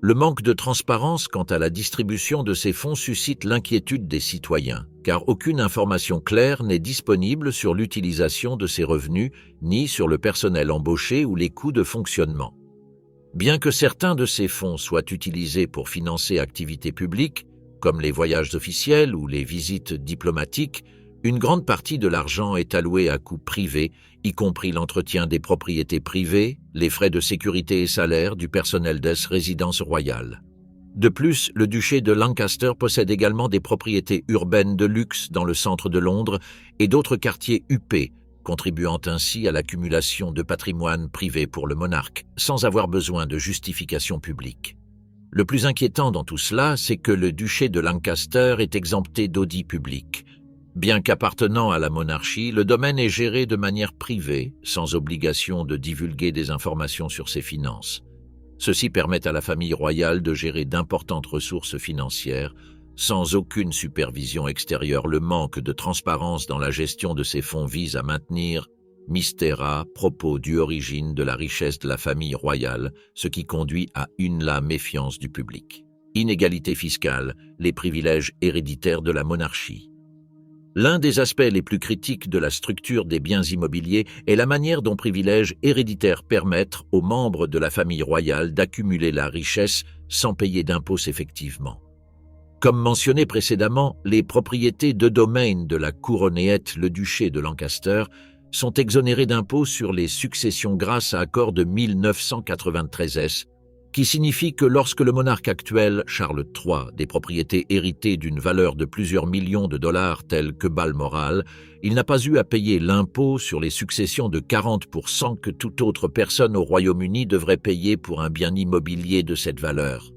Speaker 1: le manque de transparence quant à la distribution de ces fonds suscite l'inquiétude des citoyens, car aucune information claire n'est disponible sur l'utilisation de ces revenus, ni sur le personnel embauché ou les coûts de fonctionnement. Bien que certains de ces fonds soient utilisés pour financer activités publiques, comme les voyages officiels ou les visites diplomatiques, une grande partie de l'argent est allouée à coûts privés, y compris l'entretien des propriétés privées, les frais de sécurité et salaires du personnel des résidences royales. De plus, le duché de Lancaster possède également des propriétés urbaines de luxe dans le centre de Londres et d'autres quartiers huppés, contribuant ainsi à l'accumulation de patrimoine privé pour le monarque, sans avoir besoin de justification publique. Le plus inquiétant dans tout cela, c'est que le duché de Lancaster est exempté d'audit public. Bien qu'appartenant à la monarchie, le domaine est géré de manière privée, sans obligation de divulguer des informations sur ses finances. Ceci permet à la famille royale de gérer d'importantes ressources financières sans aucune supervision extérieure. Le manque de transparence dans la gestion de ces fonds vise à maintenir mystère propos du origine de la richesse de la famille royale, ce qui conduit à la méfiance du public. Inégalité fiscale, les privilèges héréditaires de la monarchie. L'un des aspects les plus critiques de la structure des biens immobiliers est la manière dont privilèges héréditaires permettent aux membres de la famille royale d'accumuler la richesse sans payer d'impôts effectivement. Comme mentionné précédemment, les propriétés de domaine de la couronnéette, le duché de Lancaster, sont exonérées d'impôts sur les successions grâce à accord de 1993, qui signifie que lorsque le monarque actuel, Charles III, des propriétés héritées d'une valeur de plusieurs millions de dollars telles que Balmoral, il n'a pas eu à payer l'impôt sur les successions de 40% que toute autre personne au Royaume-Uni devrait payer pour un bien immobilier de cette valeur.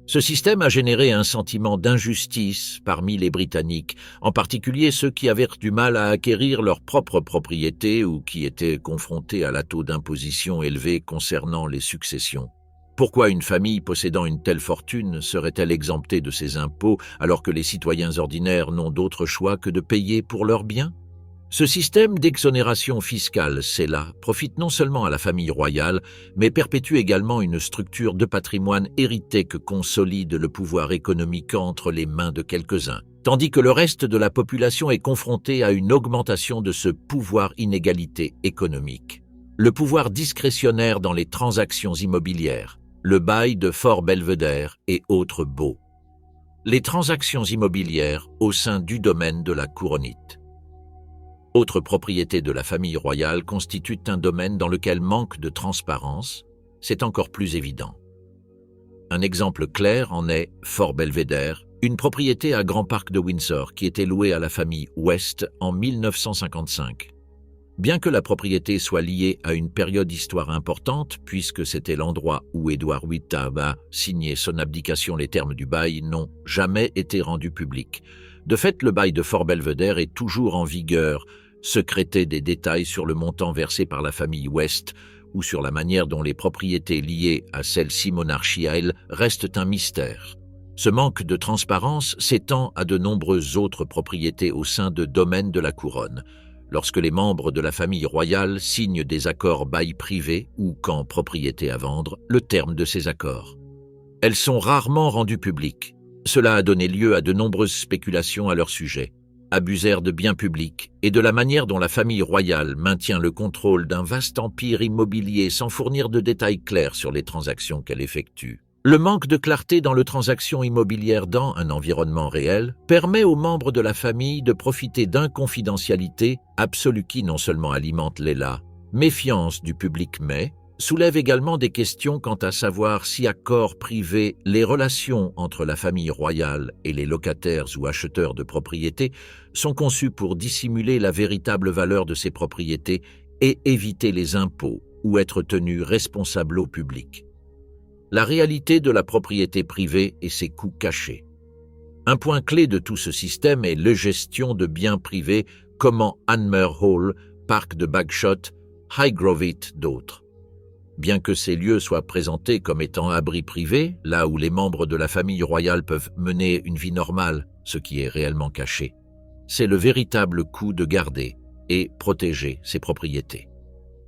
Speaker 1: Ce système a généré un sentiment d'injustice parmi les Britanniques, en particulier ceux qui avaient du mal à acquérir leurs propres propriétés ou qui étaient confrontés à la taux d'imposition élevé concernant les successions. Pourquoi une famille possédant une telle fortune serait-elle exemptée de ces impôts alors que les citoyens ordinaires n'ont d'autre choix que de payer pour leurs biens ? Ce système d'exonération fiscale, profite non seulement à la famille royale, mais perpétue également une structure de patrimoine hérité que consolide le pouvoir économique entre les mains de quelques-uns, tandis que le reste de la population est confronté à une augmentation de ce pouvoir inégalité économique. Le pouvoir discrétionnaire dans les transactions immobilières, le bail de Fort Belvedere et autres baux. Les transactions immobilières au sein du domaine de la couronnite. Autre propriété de la famille royale constitue un domaine dans lequel manque de transparence, c'est encore plus évident. Un exemple clair en est Fort Belvedere, une propriété à Grand Parc de Windsor qui était louée à la famille West en 1955. Bien que la propriété soit liée à une période d'histoire importante, puisque c'était l'endroit où Édouard VIII a signé son abdication, les termes du bail n'ont jamais été rendus publics. De fait, le bail de Fort Belvedere est toujours en vigueur. Secréter des détails sur le montant versé par la famille West ou sur la manière dont les propriétés liées à celle-ci monarchiale restent un mystère. Ce manque de transparence s'étend à de nombreuses autres propriétés au sein de domaines de la couronne. Lorsque les membres de la famille royale signent des accords bail privés ou quand propriété à vendre, le terme de ces accords. Elles sont rarement rendues publiques. Cela a donné lieu à de nombreuses spéculations à leur sujet. Abusèrent de biens publics et de la manière dont la famille royale maintient le contrôle d'un vaste empire immobilier sans fournir de détails clairs sur les transactions qu'elle effectue. Le manque de clarté dans les transactions immobilières dans un environnement réel permet aux membres de la famille de profiter d'inconfidentialité absolue qui non seulement alimente méfiance du public mais soulève également des questions quant à savoir si accords privés, les relations entre la famille royale et les locataires ou acheteurs de propriétés sont conçus pour dissimuler la véritable valeur de ces propriétés et éviter les impôts ou être tenus responsables au public. La réalité de la propriété privée et ses coûts cachés. Un point clé de tout ce système est la gestion de biens privés comme Anmer Hall, Parc de Bagshot, Highgrove et d'autres. Bien que ces lieux soient présentés comme étant abris privés, là où les membres de la famille royale peuvent mener une vie normale, ce qui est réellement caché, c'est le véritable coût de garder et protéger ces propriétés.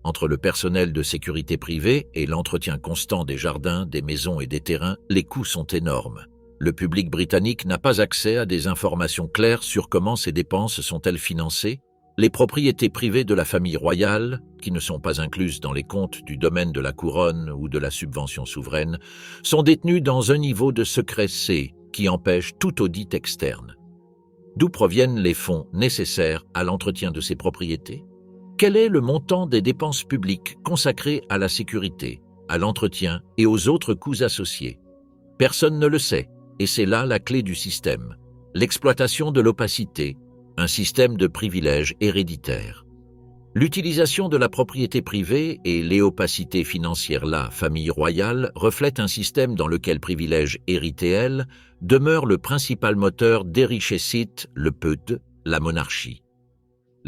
Speaker 1: Entre le personnel de sécurité privée et l'entretien constant des jardins, des maisons et des terrains, les coûts sont énormes. Le public britannique n'a pas accès à des informations claires sur comment ces dépenses sont-elles financées. Les propriétés privées de la famille royale, qui ne sont pas incluses dans les comptes du domaine de la couronne ou de la subvention souveraine, sont détenues dans un niveau de secret C qui empêche tout audit externe. D'où proviennent les fonds nécessaires à l'entretien de ces propriétés ? Quel est le montant des dépenses publiques consacrées à la sécurité, à l'entretien et aux autres coûts associés ? Personne ne le sait, et c'est là la clé du système. L'exploitation de l'opacité, un système de privilèges héréditaires. L'utilisation de la propriété privée et l'opacité financière la famille royale reflètent un système dans lequel privilèges hérités demeure le principal moteur d'Erichessit, le PEUD, la monarchie.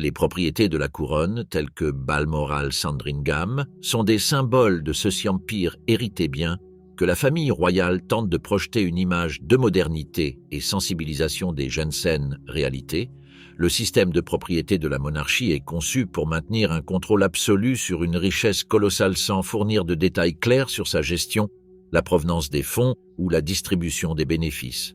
Speaker 1: Les propriétés de la couronne, telles que Balmoral Sandringham, sont des symboles de ce empire hérité bien que la famille royale tente de projeter une image de modernité et sensibilisation des jeunes scènes réalité. Le système de propriété de la monarchie est conçu pour maintenir un contrôle absolu sur une richesse colossale sans fournir de détails clairs sur sa gestion, la provenance des fonds ou la distribution des bénéfices.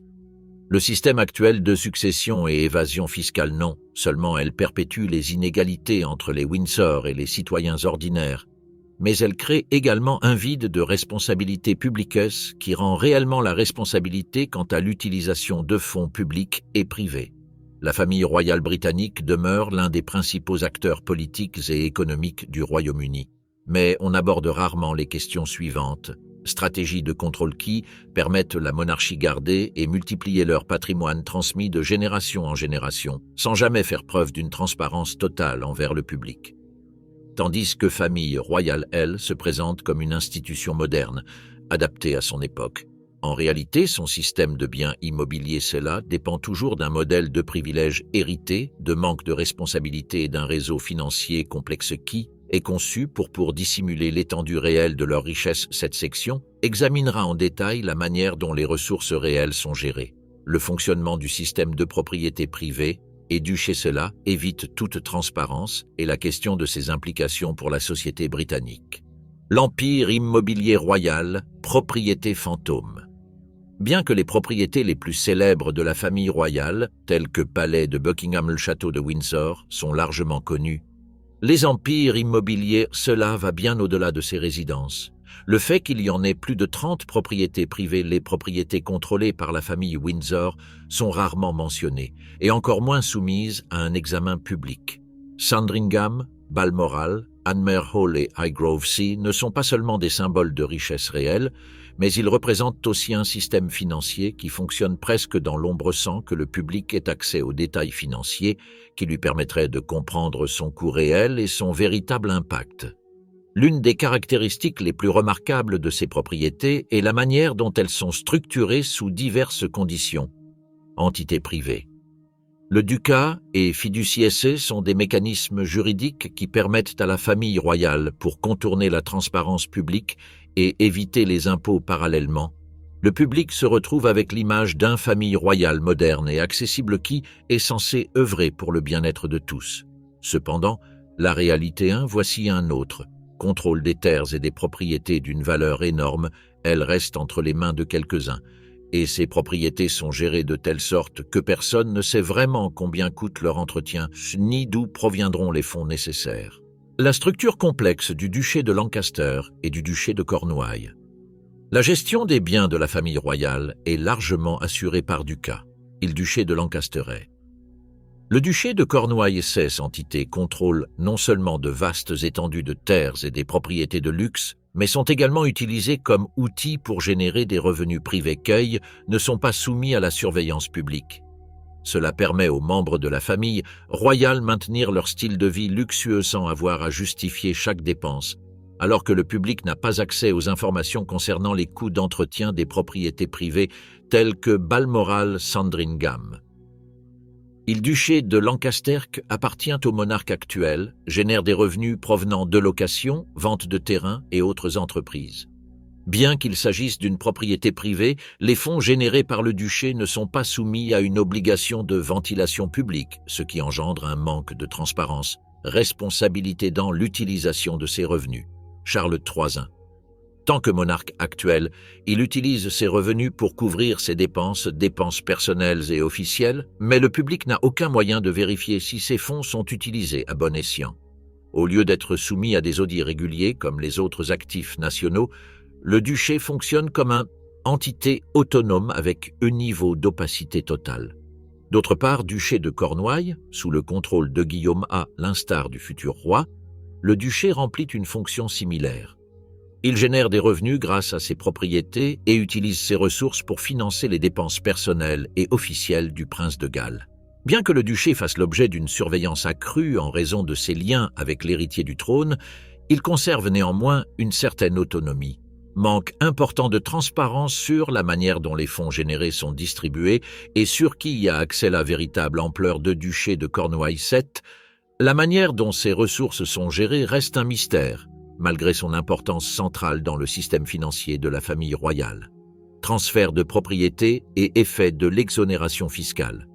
Speaker 1: Le système actuel de succession et évasion fiscale non, seulement elle perpétue les inégalités entre les Windsor et les citoyens ordinaires, mais elle crée également un vide de responsabilité publique qui rend réellement la responsabilité quant à l'utilisation de fonds publics et privés. La famille royale britannique demeure l'un des principaux acteurs politiques et économiques du Royaume-Uni, mais on aborde rarement les questions suivantes. Stratégies de contrôle qui permettent la monarchie garder et multiplier leur patrimoine transmis de génération en génération, sans jamais faire preuve d'une transparence totale envers le public. Tandis que famille royale, elle, se présente comme une institution moderne, adaptée à son époque. En réalité, son système de biens immobiliers, cela, dépend toujours d'un modèle de privilèges hérité, de manque de responsabilité et d'un réseau financier complexe qui est conçu pour dissimuler l'étendue réelle de leur richesse. Cette section examinera en détail la manière dont les ressources réelles sont gérées, le fonctionnement du système de propriété privée, et dû chez cela évite toute transparence et la question de ses implications pour la société britannique. L'empire immobilier royal, propriété fantôme. Bien que les propriétés les plus célèbres de la famille royale, telles que Palais de Buckingham, le château de Windsor, sont largement connus, les empires immobiliers, cela va bien au-delà de ces résidences. Le fait qu'il y en ait plus de 30 propriétés privées, les propriétés contrôlées par la famille Windsor, sont rarement mentionnées, et encore moins soumises à un examen public. Sandringham, Balmoral, Anmer Hall et Highgrove Sea ne sont pas seulement des symboles de richesse réelle, mais ils représentent aussi un système financier qui fonctionne presque dans l'ombre sans que le public ait accès aux détails financiers qui lui permettraient de comprendre son coût réel et son véritable impact. L'une des caractéristiques les plus remarquables de ces propriétés est la manière dont elles sont structurées sous diverses conditions. Entités privées. Le ducat et fiduciae sont des mécanismes juridiques qui permettent à la famille royale, pour contourner la transparence publique et éviter les impôts parallèlement, le public se retrouve avec l'image d'une famille royale moderne et accessible qui est censée œuvrer pour le bien-être de tous. Cependant, la réalité voici un autre. Contrôle des terres et des propriétés d'une valeur énorme, elles restent entre les mains de quelques-uns, et ces propriétés sont gérées de telle sorte que personne ne sait vraiment combien coûte leur entretien, ni d'où proviendront les fonds nécessaires. La structure complexe du duché de Lancaster et du duché de Cornouailles. La gestion des biens de la famille royale est largement assurée par ducat, le duché de Lancaster. Le duché de Cornouailles et ses entités contrôlent non seulement de vastes étendues de terres et des propriétés de luxe, mais sont également utilisés comme outils pour générer des revenus privés qui ne sont pas soumis à la surveillance publique. Cela permet aux membres de la famille royale de maintenir leur style de vie luxueux sans avoir à justifier chaque dépense, alors que le public n'a pas accès aux informations concernant les coûts d'entretien des propriétés privées telles que Balmoral Sandringham. Le duché de Lancaster appartient au monarque actuel, génère des revenus provenant de locations, vente de terrains et autres entreprises. Bien qu'il s'agisse d'une propriété privée, les fonds générés par le duché ne sont pas soumis à une obligation de ventilation publique, ce qui engendre un manque de transparence, responsabilité dans l'utilisation de ces revenus. Charles III. Tant que monarque actuel, il utilise ses revenus pour couvrir ses dépenses personnelles et officielles, mais le public n'a aucun moyen de vérifier si ces fonds sont utilisés à bon escient. Au lieu d'être soumis à des audits réguliers comme les autres actifs nationaux, le duché fonctionne comme une entité autonome avec un niveau d'opacité totale. D'autre part, duché de Cornouailles, sous le contrôle de Guillaume A, l'instar du futur roi, le duché remplit une fonction similaire. Il génère des revenus grâce à ses propriétés et utilise ses ressources pour financer les dépenses personnelles et officielles du prince de Galles. Bien que le duché fasse l'objet d'une surveillance accrue en raison de ses liens avec l'héritier du trône, il conserve néanmoins une certaine autonomie. Manque important de transparence sur la manière dont les fonds générés sont distribués et sur qui y a accès à la véritable ampleur de duché de Cornouailles 7, La manière dont ces ressources sont gérées reste un mystère, malgré son importance centrale dans le système financier de la famille royale. Transfert de propriété et effet de l'exonération fiscale.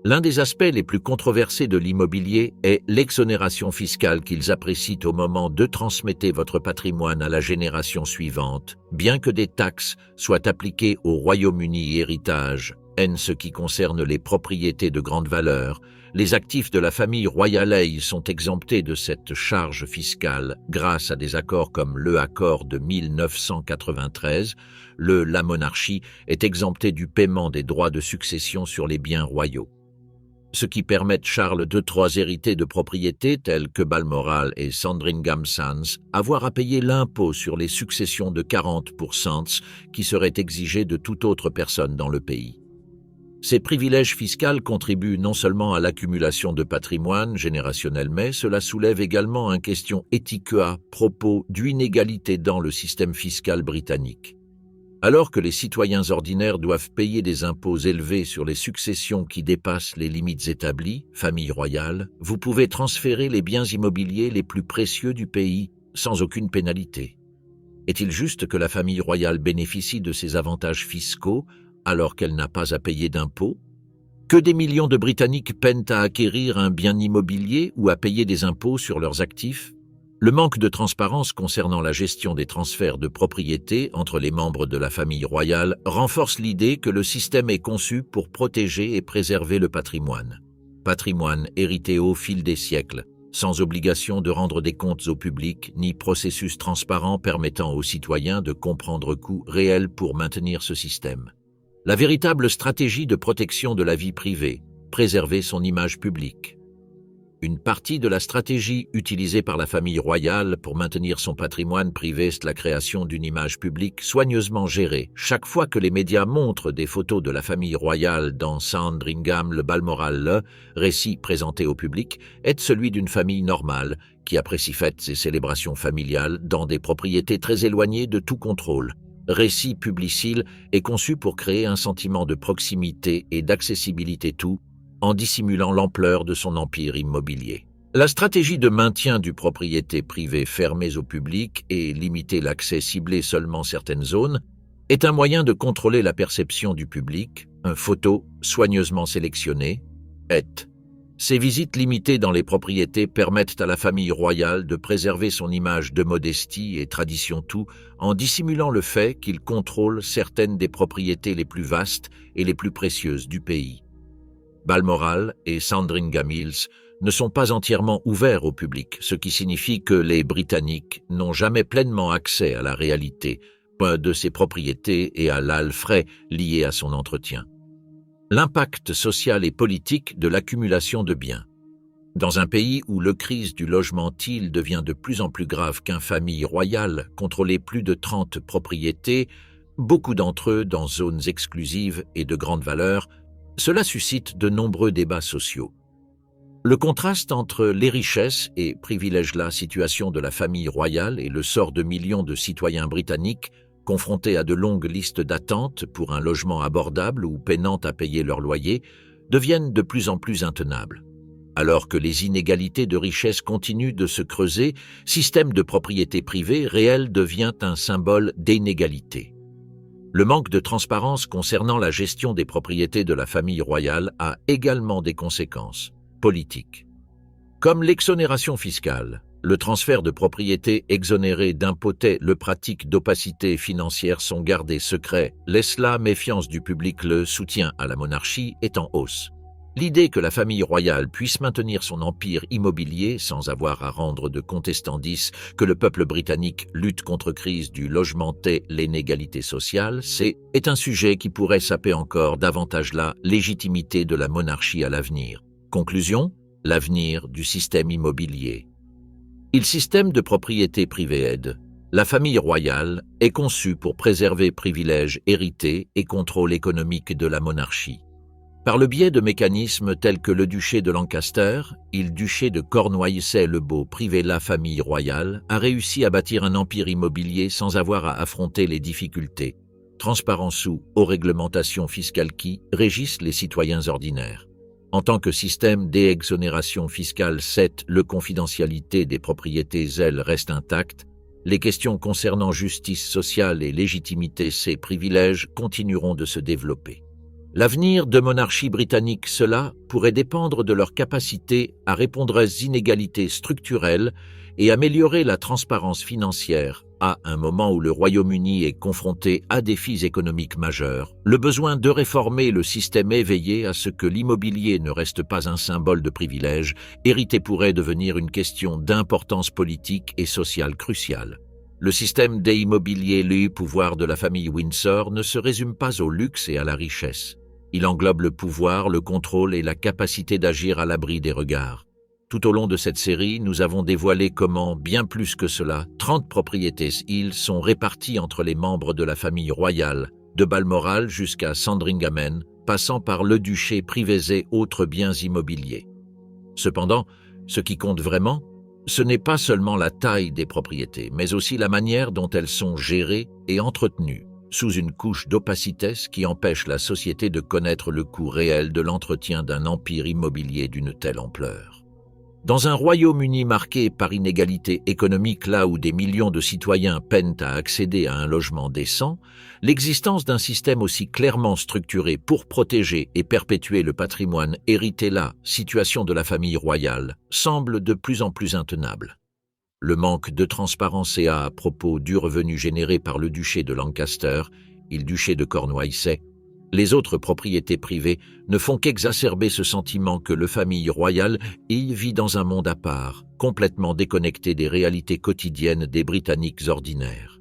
Speaker 1: L'un des aspects les plus controversés de l'immobilier est l'exonération fiscale qu'ils apprécient au moment de transmettre votre patrimoine à la génération suivante, bien que des taxes soient appliquées au Royaume-Uni héritage, en ce qui concerne les propriétés de grande valeur. Les actifs de la famille royale sont exemptés de cette charge fiscale grâce à des accords comme le accord de 1993. La monarchie est exemptée du paiement des droits de succession sur les biens royaux, ce qui permet Charles III héritiers de propriétés telles que Balmoral et Sandringham Sands avoir à payer l'impôt sur les successions de 40% qui serait exigé de toute autre personne dans le pays. Ces privilèges fiscaux contribuent non seulement à l'accumulation de patrimoine générationnel, mais cela soulève également une question éthique à propos d'une inégalité dans le système fiscal britannique. Alors que les citoyens ordinaires doivent payer des impôts élevés sur les successions qui dépassent les limites établies, famille royale, vous pouvez transférer les biens immobiliers les plus précieux du pays sans aucune pénalité. Est-il juste que la famille royale bénéficie de ces avantages fiscaux alors qu'elle n'a pas à payer d'impôts? Que des millions de Britanniques peinent à acquérir un bien immobilier ou à payer des impôts sur leurs actifs? Le manque de transparence concernant la gestion des transferts de propriété entre les membres de la famille royale renforce l'idée que le système est conçu pour protéger et préserver le patrimoine. Patrimoine hérité au fil des siècles, sans obligation de rendre des comptes au public, ni processus transparent permettant aux citoyens de comprendre coûts réels pour maintenir ce système. La véritable stratégie de protection de la vie privée, préserver son image publique. Une partie de la stratégie utilisée par la famille royale pour maintenir son patrimoine privé est la création d'une image publique soigneusement gérée. Chaque fois que les médias montrent des photos de la famille royale dans Sandringham, le Balmoral, le récit présenté au public est celui d'une famille normale qui apprécie fêtes et célébrations familiales dans des propriétés très éloignées de tout contrôle. Récit publicile est conçu pour créer un sentiment de proximité et d'accessibilité tout, en dissimulant l'ampleur de son empire immobilier. La stratégie de maintien du propriété privée fermées au public et limiter l'accès ciblé seulement certaines zones est un moyen de contrôler la perception du public, une photo soigneusement sélectionnée, est. Ces visites limitées dans les propriétés permettent à la famille royale de préserver son image de modestie et tradition tout en dissimulant le fait qu'il contrôle certaines des propriétés les plus vastes et les plus précieuses du pays. Balmoral et Sandringham Hills ne sont pas entièrement ouverts au public, ce qui signifie que les Britanniques n'ont jamais pleinement accès à la réalité de ces propriétés et à l'âle frais lié à son entretien. L'impact social et politique de l'accumulation de biens. Dans un pays où le crise du logement devient de plus en plus grave qu'une famille royale contrôlait plus de 30 propriétés, beaucoup d'entre eux dans zones exclusives et de grande valeur, cela suscite de nombreux débats sociaux. Le contraste entre les richesses et privilège la situation de la famille royale et le sort de millions de citoyens britanniques confrontés à de longues listes d'attente pour un logement abordable ou peinant à payer leur loyer, deviennent de plus en plus intenables. Alors que les inégalités de richesse continuent de se creuser, système de propriété privée réel devient un symbole d'inégalité. Le manque de transparence concernant la gestion des propriétés de la famille royale a également des conséquences politiques. Comme l'exonération fiscale, le transfert de propriété exonérée d'impôts, le pratique d'opacité financière sont gardés secrets, laisse la méfiance du public, le soutien à la monarchie est en hausse. L'idée que la famille royale puisse maintenir son empire immobilier sans avoir à rendre de comptes tandis que le peuple britannique lutte contre crise du logement et l'inégalité sociale, est un sujet qui pourrait saper encore davantage la légitimité de la monarchie à l'avenir. Conclusion, l'avenir du système immobilier. Le système de propriété privée aide. La famille royale est conçue pour préserver privilèges hérités et contrôle économique de la monarchie. Par le biais de mécanismes tels que le duché de Lancaster, le duché de Cornouailles-le-Beau privé la famille royale a réussi à bâtir un empire immobilier sans avoir à affronter les difficultés, transparence ou aux réglementations fiscales qui régissent les citoyens ordinaires. En tant que système d'exonération fiscale, le confidentialité des propriétés, elles, reste intacte. Les questions concernant justice sociale et légitimité, ces privilèges continueront de se développer. L'avenir de monarchies britanniques, cela pourrait dépendre de leur capacité à répondre aux inégalités structurelles et améliorer la transparence financière. À un moment où le Royaume-Uni est confronté à défis économiques majeurs, le besoin de réformer le système est veillé à ce que l'immobilier ne reste pas un symbole de privilège, hérité pourrait devenir une question d'importance politique et sociale cruciale. Le système d'immobilier, le pouvoir de la famille Windsor, ne se résume pas au luxe et à la richesse. Il englobe le pouvoir, le contrôle et la capacité d'agir à l'abri des regards. Tout au long de cette série, nous avons dévoilé comment, bien plus que cela, 30 propriétés sont réparties entre les membres de la famille royale, de Balmoral jusqu'à Sandringham, passant par le duché privé et autres biens immobiliers. Cependant, ce qui compte vraiment, ce n'est pas seulement la taille des propriétés, mais aussi la manière dont elles sont gérées et entretenues, sous une couche d'opacité qui empêche la société de connaître le coût réel de l'entretien d'un empire immobilier d'une telle ampleur. Dans un Royaume-Uni marqué par inégalité économique, là où des millions de citoyens peinent à accéder à un logement décent, l'existence d'un système aussi clairement structuré pour protéger et perpétuer le patrimoine hérité, la situation de la famille royale, semble de plus en plus intenable. Le manque de transparence à propos du revenu généré par le duché de Lancaster et le duché de Cornouailles, les autres propriétés privées ne font qu'exacerber ce sentiment que la famille royale y vit dans un monde à part, complètement déconnecté des réalités quotidiennes des Britanniques ordinaires.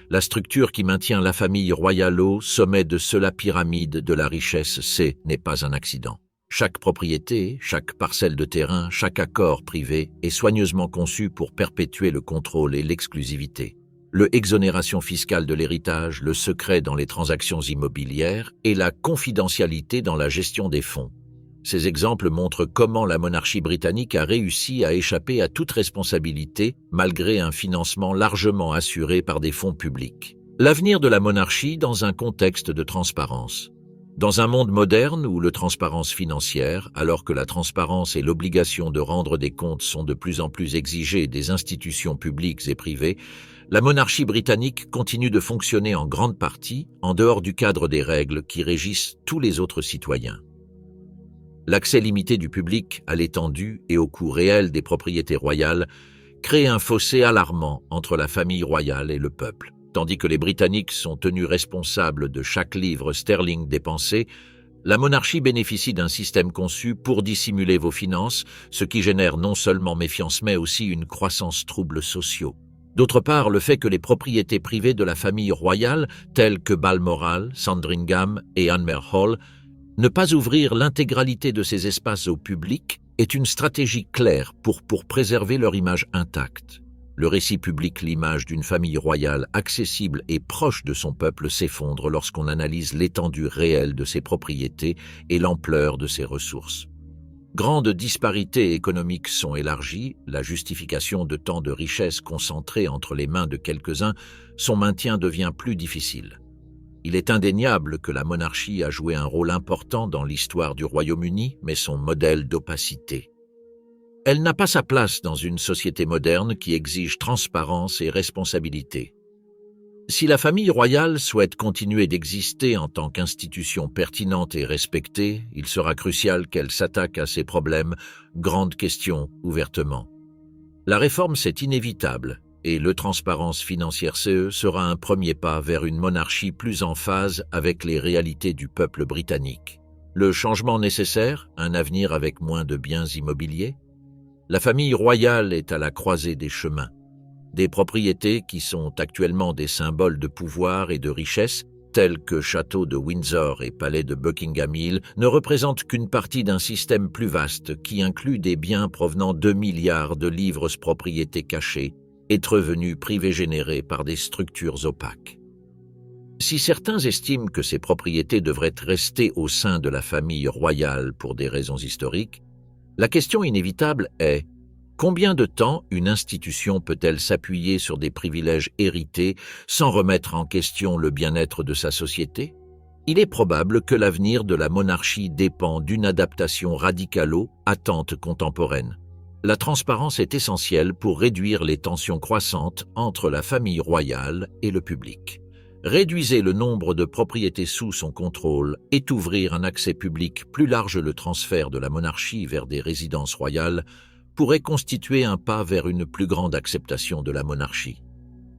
Speaker 1: La structure qui maintient la famille royale au sommet de la pyramide de la richesse, n'est pas un accident. Chaque propriété, chaque parcelle de terrain, chaque accord privé est soigneusement conçu pour perpétuer le contrôle et l'exclusivité. L'exonération fiscale de l'héritage, le secret dans les transactions immobilières et la confidentialité dans la gestion des fonds. Ces exemples montrent comment la monarchie britannique a réussi à échapper à toute responsabilité malgré un financement largement assuré par des fonds publics. L'avenir de la monarchie dans un contexte de transparence. Dans un monde moderne où la transparence financière, alors que la transparence et l'obligation de rendre des comptes sont de plus en plus exigées des institutions publiques et privées, la monarchie britannique continue de fonctionner en grande partie en dehors du cadre des règles qui régissent tous les autres citoyens. L'accès limité du public à l'étendue et au coût réel des propriétés royales crée un fossé alarmant entre la famille royale et le peuple. Tandis que les Britanniques sont tenus responsables de chaque livre sterling dépensé, la monarchie bénéficie d'un système conçu pour dissimuler vos finances, ce qui génère non seulement méfiance mais aussi une croissance troubles sociaux. D'autre part, le fait que les propriétés privées de la famille royale, telles que Balmoral, Sandringham et Anmer Hall, ne pas ouvrir l'intégralité de ces espaces au public est une stratégie claire pour préserver leur image intacte. Le récit public, l'image d'une famille royale accessible et proche de son peuple s'effondre lorsqu'on analyse l'étendue réelle de ses propriétés et l'ampleur de ses ressources. Grandes disparités économiques sont élargies, la justification de tant de richesses concentrées entre les mains de quelques-uns, son maintien devient plus difficile. Il est indéniable que la monarchie a joué un rôle important dans l'histoire du Royaume-Uni, mais son modèle d'opacité. Elle n'a pas sa place dans une société moderne qui exige transparence et responsabilité. Si la famille royale souhaite continuer d'exister en tant qu'institution pertinente et respectée, il sera crucial qu'elle s'attaque à ces problèmes, grandes questions, ouvertement. La réforme, c'est inévitable, et la transparence financière sera un premier pas vers une monarchie plus en phase avec les réalités du peuple britannique. Le changement nécessaire, un avenir avec moins de biens immobiliers? La famille royale est à la croisée des chemins. Des propriétés qui sont actuellement des symboles de pouvoir et de richesse, tels que châteaux de Windsor et palais de Buckingham Hill, ne représentent qu'une partie d'un système plus vaste qui inclut des biens provenant de milliards de livres propriétés cachées et de revenus privés générés par des structures opaques. Si certains estiment que ces propriétés devraient rester au sein de la famille royale pour des raisons historiques, la question inévitable est: combien de temps une institution peut-elle s'appuyer sur des privilèges hérités sans remettre en question le bien-être de sa société? Il est probable que l'avenir de la monarchie dépend d'une adaptation radicale aux attentes contemporaines. La transparence est essentielle pour réduire les tensions croissantes entre la famille royale et le public. Réduisez le nombre de propriétés sous son contrôle et ouvrir un accès public plus large. Le transfert de la monarchie vers des résidences royales pourrait constituer un pas vers une plus grande acceptation de la monarchie.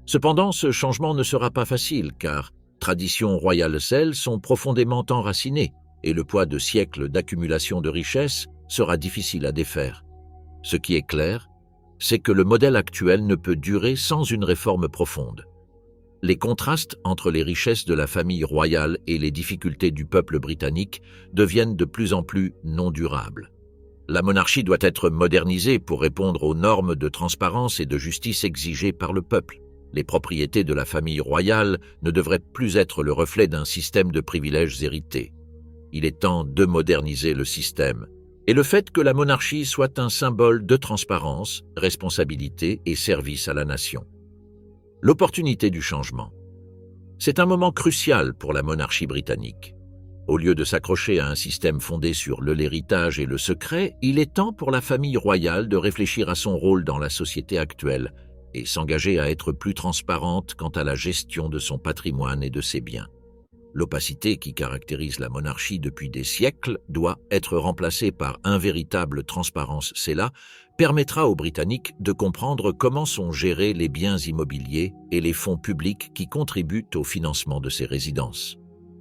Speaker 1: Cependant, ce changement ne sera pas facile car traditions royales celles sont profondément enracinées et le poids de siècles d'accumulation de richesses sera difficile à défaire. Ce qui est clair, c'est que le modèle actuel ne peut durer sans une réforme profonde. Les contrastes entre les richesses de la famille royale et les difficultés du peuple britannique deviennent de plus en plus non durables. La monarchie doit être modernisée pour répondre aux normes de transparence et de justice exigées par le peuple. Les propriétés de la famille royale ne devraient plus être le reflet d'un système de privilèges hérités. Il est temps de moderniser le système. Et le fait que la monarchie soit un symbole de transparence, responsabilité et service à la nation. L'opportunité du changement. C'est un moment crucial pour la monarchie britannique. Au lieu de s'accrocher à un système fondé sur l'héritage et le secret, il est temps pour la famille royale de réfléchir à son rôle dans la société actuelle et s'engager à être plus transparente quant à la gestion de son patrimoine et de ses biens. L'opacité qui caractérise la monarchie depuis des siècles doit être remplacée par une véritable transparence. Cela permettra aux Britanniques de comprendre comment sont gérés les biens immobiliers et les fonds publics qui contribuent au financement de ces résidences.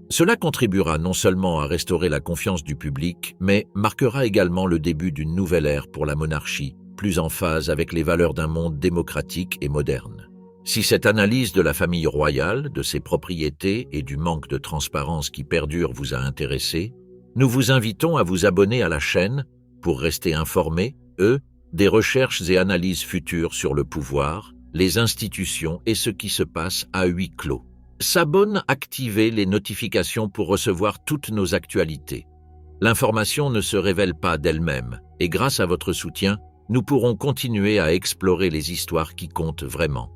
Speaker 1: Cela contribuera non seulement à restaurer la confiance du public, mais marquera également le début d'une nouvelle ère pour la monarchie, plus en phase avec les valeurs d'un monde démocratique et moderne. Si cette analyse de la famille royale, de ses propriétés et du manque de transparence qui perdure vous a intéressé, nous vous invitons à vous abonner à la chaîne pour rester informés, des recherches et analyses futures sur le pouvoir, les institutions et ce qui se passe à huis clos. S'abonne, activez les notifications pour recevoir toutes nos actualités. L'information ne se révèle pas d'elle-même et grâce à votre soutien, nous pourrons continuer à explorer les histoires qui comptent vraiment.